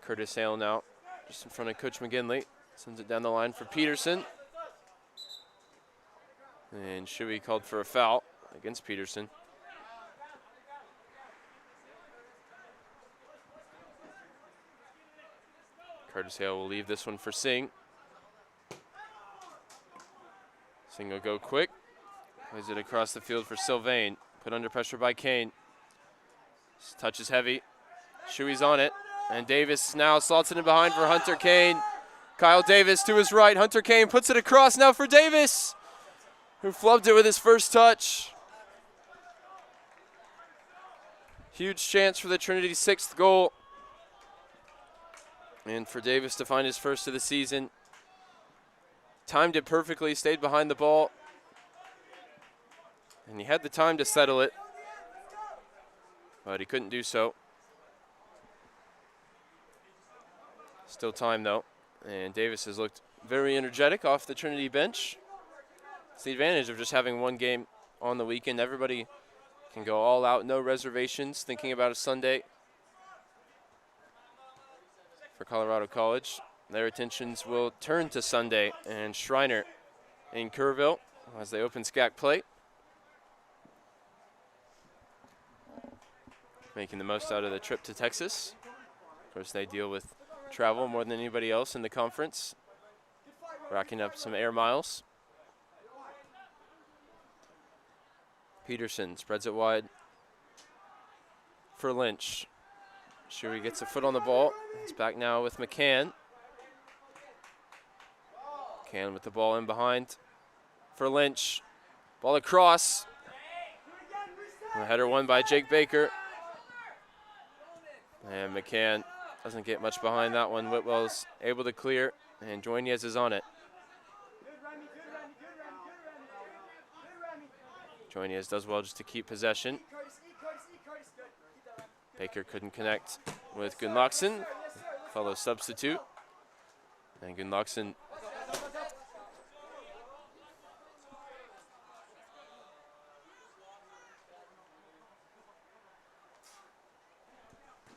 Curtis Hale now just in front of Coach McGinley. Sends it down the line for Peterson. And Shuey called for a foul against Peterson. Curtis Hale will leave this one for Singh. Singh will go quick. Plays it across the field for Sylvain. Put under pressure by Kane. This touch is heavy. Shuey's on it. And Davis now slots it in behind for Hunter Kane. Kyle Davis to his right. Hunter Kane puts it across now for Davis, who flubbed it with his first touch. Huge chance for the Trinity 6th goal. And for Davis to find his first of the season. Timed it perfectly, stayed behind the ball. And he had the time to settle it, but he couldn't do so. Still time though. And Davis has looked very energetic off the Trinity bench. It's the advantage of just having one game on the weekend. Everybody can go all out, no reservations, thinking about a Sunday. For Colorado College, their attentions will turn to Sunday and Schreiner in Kerrville as they open SCAC play. Making the most out of the trip to Texas. Of course, they deal with travel more than anybody else in the conference, racking up some air miles. Peterson spreads it wide for Lynch. Shuey gets a foot on the ball. It's back now with McCann. McCann with the ball in behind for Lynch. Ball across. A header won by Jake Baker. And McCann doesn't get much behind that one. Whitwell's able to clear, and Joinez is on it. Joinez does well just to keep possession. Baker couldn't connect with Gunnlaugson, fellow substitute. And Gunnlaugson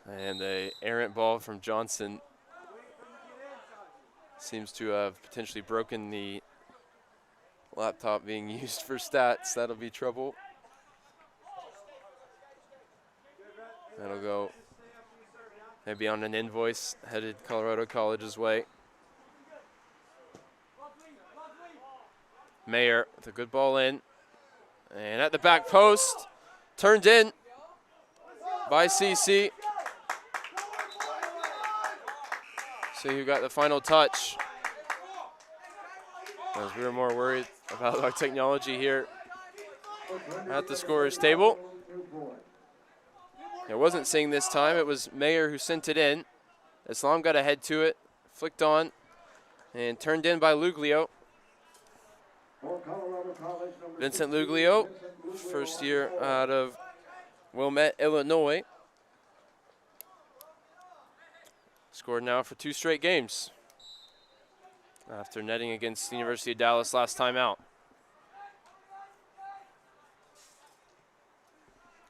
and an errant ball from Johnson seems to have potentially broken the laptop being used for stats. That'll be trouble. That'll go maybe on an invoice headed Colorado College's way. Mayer with a good ball in. And at the back post, turned in by CC. See who got the final touch. As we were more worried about our technology here at the scorer's table. I wasn't seeing this time. It was Mayer who sent it in. Islam got a head to it, flicked on, and turned in by Luglio. Vincent Luglio, first year out of Wilmette, Illinois. Scored now for 2 straight games after netting against the University of Dallas last time out.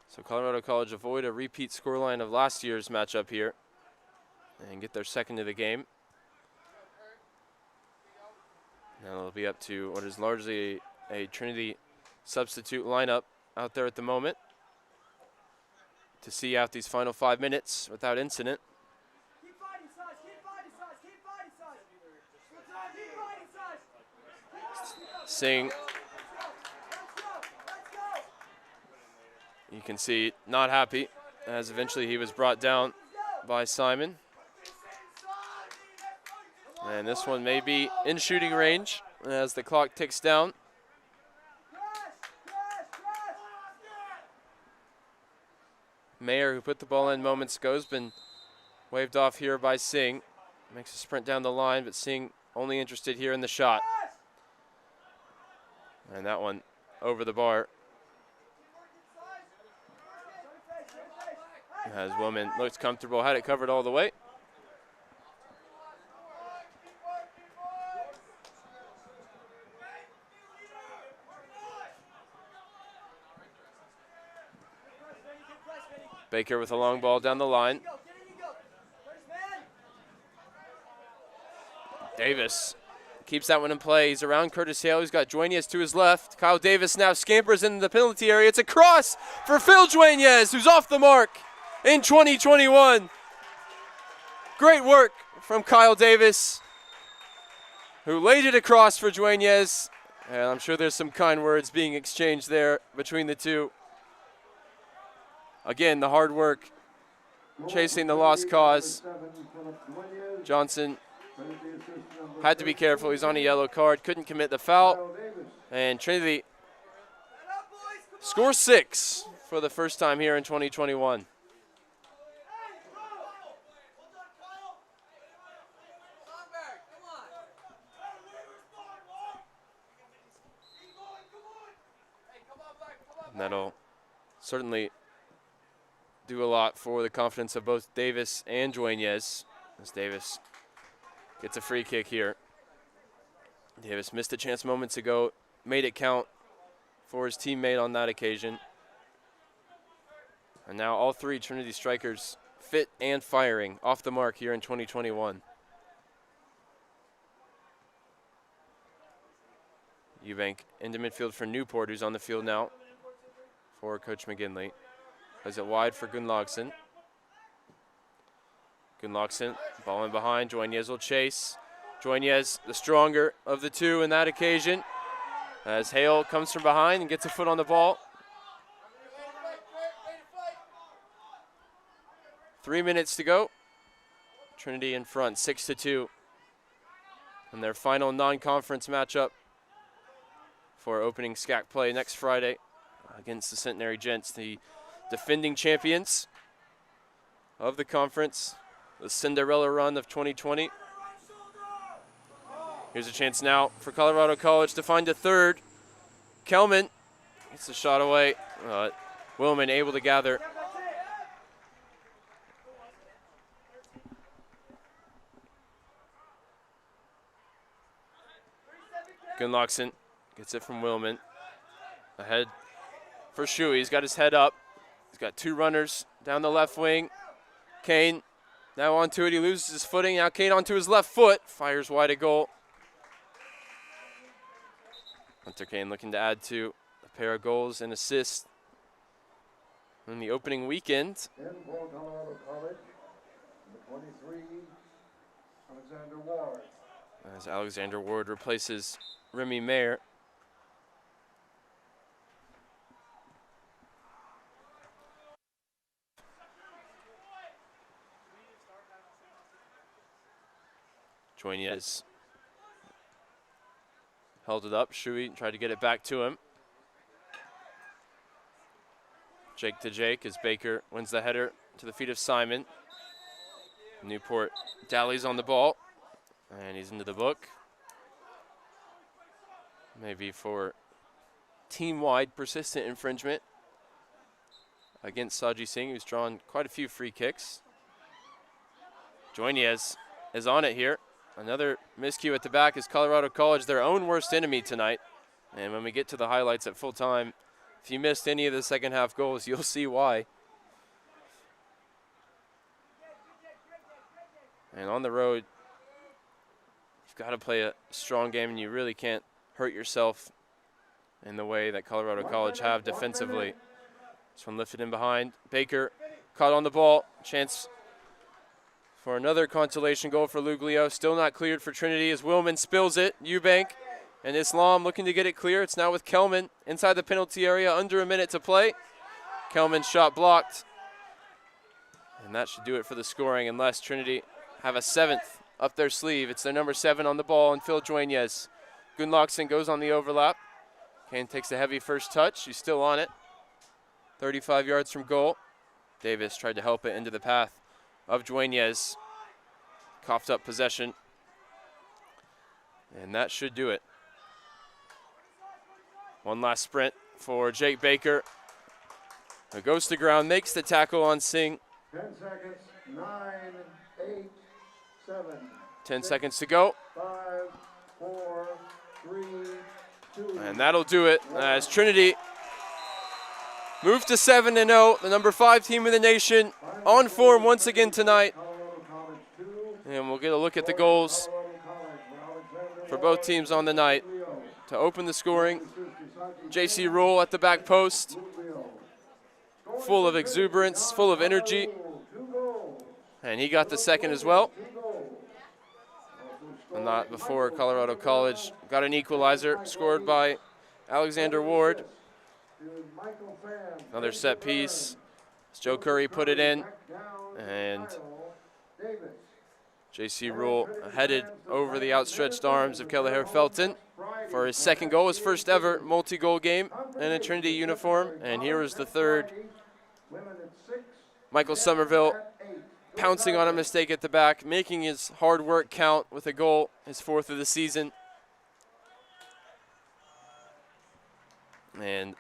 So Colorado College avoid a repeat scoreline of last year's matchup here and get their second of the game. Now they'll be up to what is largely a Trinity substitute lineup out there at the moment to see out these final 5 minutes without incident. Singh, you can see, not happy, as eventually he was brought down by Simon. And this one may be in shooting range as the clock ticks down. Mayer, who put the ball in moments ago, has been waved off here by Singh. Makes a sprint down the line, but Singh only interested here in the shot. And that one over the bar. As Wilman looks comfortable, had it covered all the way. Baker with a long ball down the line. Davis keeps that one in play. He's around Curtis Hale. He's got Joinez to his left. Kyle Davis now scampers into the penalty area. It's a cross for Phil Joinez, who's off the mark in 2021. Great work from Kyle Davis, who laid it across for Joinez. And I'm sure there's some kind words being exchanged there between the two. Again, the hard work, chasing the lost cause. Johnson had to be careful. He's on a yellow card, couldn't commit the foul. And Trinity scores 6 for the first time here in 2021. And that'll certainly do a lot for the confidence of both Davis and Joinez, as Davis gets a free kick here. Davis missed a chance moments ago, made it count for his teammate on that occasion. And now all 3 Trinity strikers fit and firing off the mark here in 2021. Eubank into midfield for Newport, who's on the field now for Coach McGinley. Plays it wide for Gunnlaugson. Gunnlaugson, ball in behind. Joinez will chase. Joinez, the stronger of the two in that occasion, as Hale comes from behind and gets a foot on the ball. 3 minutes to go. Trinity in front, 6-2. And their final non-conference matchup for opening SCAC play next Friday against the Centenary Gents, the defending champions of the conference, the Cinderella run of 2020. Here's a chance now for Colorado College to find a third. Kelman gets the shot away. Willman able to gather. Gunlockson gets it from Willman. Ahead for Shuey. He's got his head up. He's got 2 runners down the left wing. Kane now onto it. He loses his footing. Now Kane onto his left foot. Fires wide a goal. Hunter Kane looking to add to a pair of goals and assists in the opening weekend. In for Colorado College, number 23, Alexander Ward. As Alexander Ward replaces Remy Mayer. Joignes held it up. Shuey tried to get it back to him. Jake to Jake as Baker wins the header to the feet of Simon. Newport dallies on the ball, and he's into the book. Maybe for team-wide persistent infringement against Saji Singh, who's drawn quite a few free kicks. Joignes is on it here. Another miscue at the back is Colorado College, their own worst enemy tonight. And when we get to the highlights at full time, if you missed any of the second half goals, you'll see why. And on the road, you've got to play a strong game, and you really can't hurt yourself in the way that Colorado College have defensively. This one lifted in behind. Baker caught on the ball. Chance for another consolation goal for Luglio. Still not cleared for Trinity as Willman spills it. Eubank and Islam looking to get it clear. It's now with Kelman inside the penalty area, under a minute to play. Kelman's shot blocked. And that should do it for the scoring, unless Trinity have a 7th up their sleeve. It's their number 7 on the ball, and Phil Joignes. Gunlockson goes on the overlap. Kane takes a heavy first touch. He's still on it. 35 yards from goal. Davis tried to help it into the path of Joignes. Coughed up possession. And that should do it. One last sprint for Jake Baker, who goes to ground, makes the tackle on Singh. 10 seconds, 9, 8, 7. 10 6, seconds to go. 5, 4, 3, 2. And that'll do it as Trinity move to 7-0, the number 5 team in the nation, on form once again tonight. And we'll get a look at the goals for both teams on the night. To open the scoring, J.C. Rule at the back post, full of exuberance, full of energy. And he got the second as well. And not before Colorado College got an equalizer, scored by Alexander Ward. Another set piece. Joe Curry put it in, and J.C. Rule headed over the outstretched arms of Kelleher Felton for his second goal, his first ever multi-goal game in a Trinity uniform. And here is the third. Michael Somerville pouncing on a mistake at the back, making his hard work count with a goal, his 4th of the season. And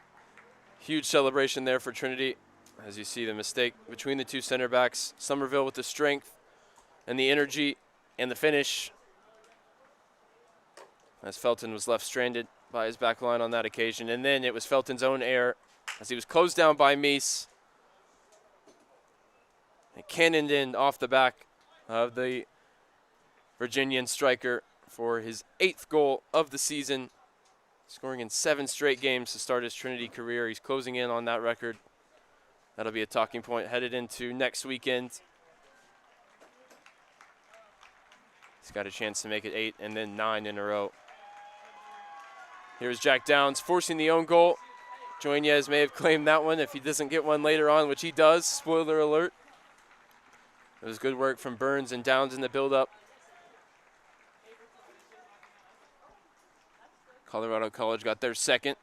huge celebration there for Trinity. As you see the mistake between the 2 center backs. Somerville with the strength and the energy and the finish, as Felton was left stranded by his back line on that occasion. And then it was Felton's own error as he was closed down by Meese. And cannoned in off the back of the Virginian striker for his 8th goal of the season, scoring in 7 straight games to start his Trinity career. He's closing in on that record. That'll be a talking point headed into next weekend. He's got a chance to make it 8 and then 9 in a row. Here's Jack Downs forcing the own goal. Joignes may have claimed that one if he doesn't get one later on, which he does. Spoiler alert. It was good work from Burns and Downs in the build-up. Colorado College got their second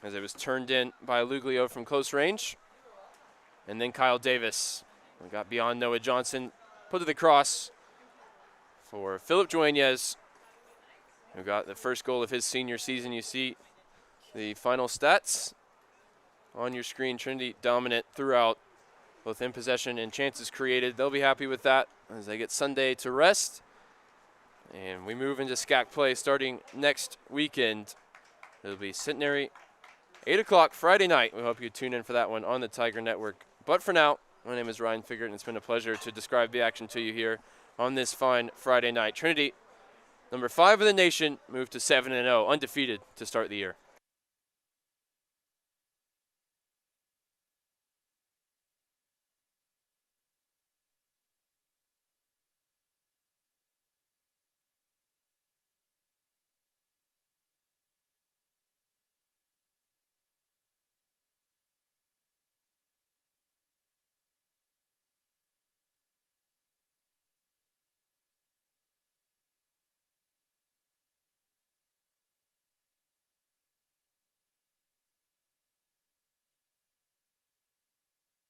as it was turned in by Luglio from close range. And then Kyle Davis got beyond Noah Johnson, put to the cross for Philip Dueñez, who got the first goal of his senior season. You see the final stats on your screen. Trinity dominant throughout, both in possession and chances created. They'll be happy with that as they get Sunday to rest. And we move into SCAC play starting next weekend. It'll be Centenary, 8 o'clock Friday night. We hope you tune in for that one on the Tiger Network. But for now, my name is Ryan Figert, and it's been a pleasure to describe the action to you here on this fine Friday night. Trinity, number 5 in the nation, moved to 7-0, undefeated to start the year.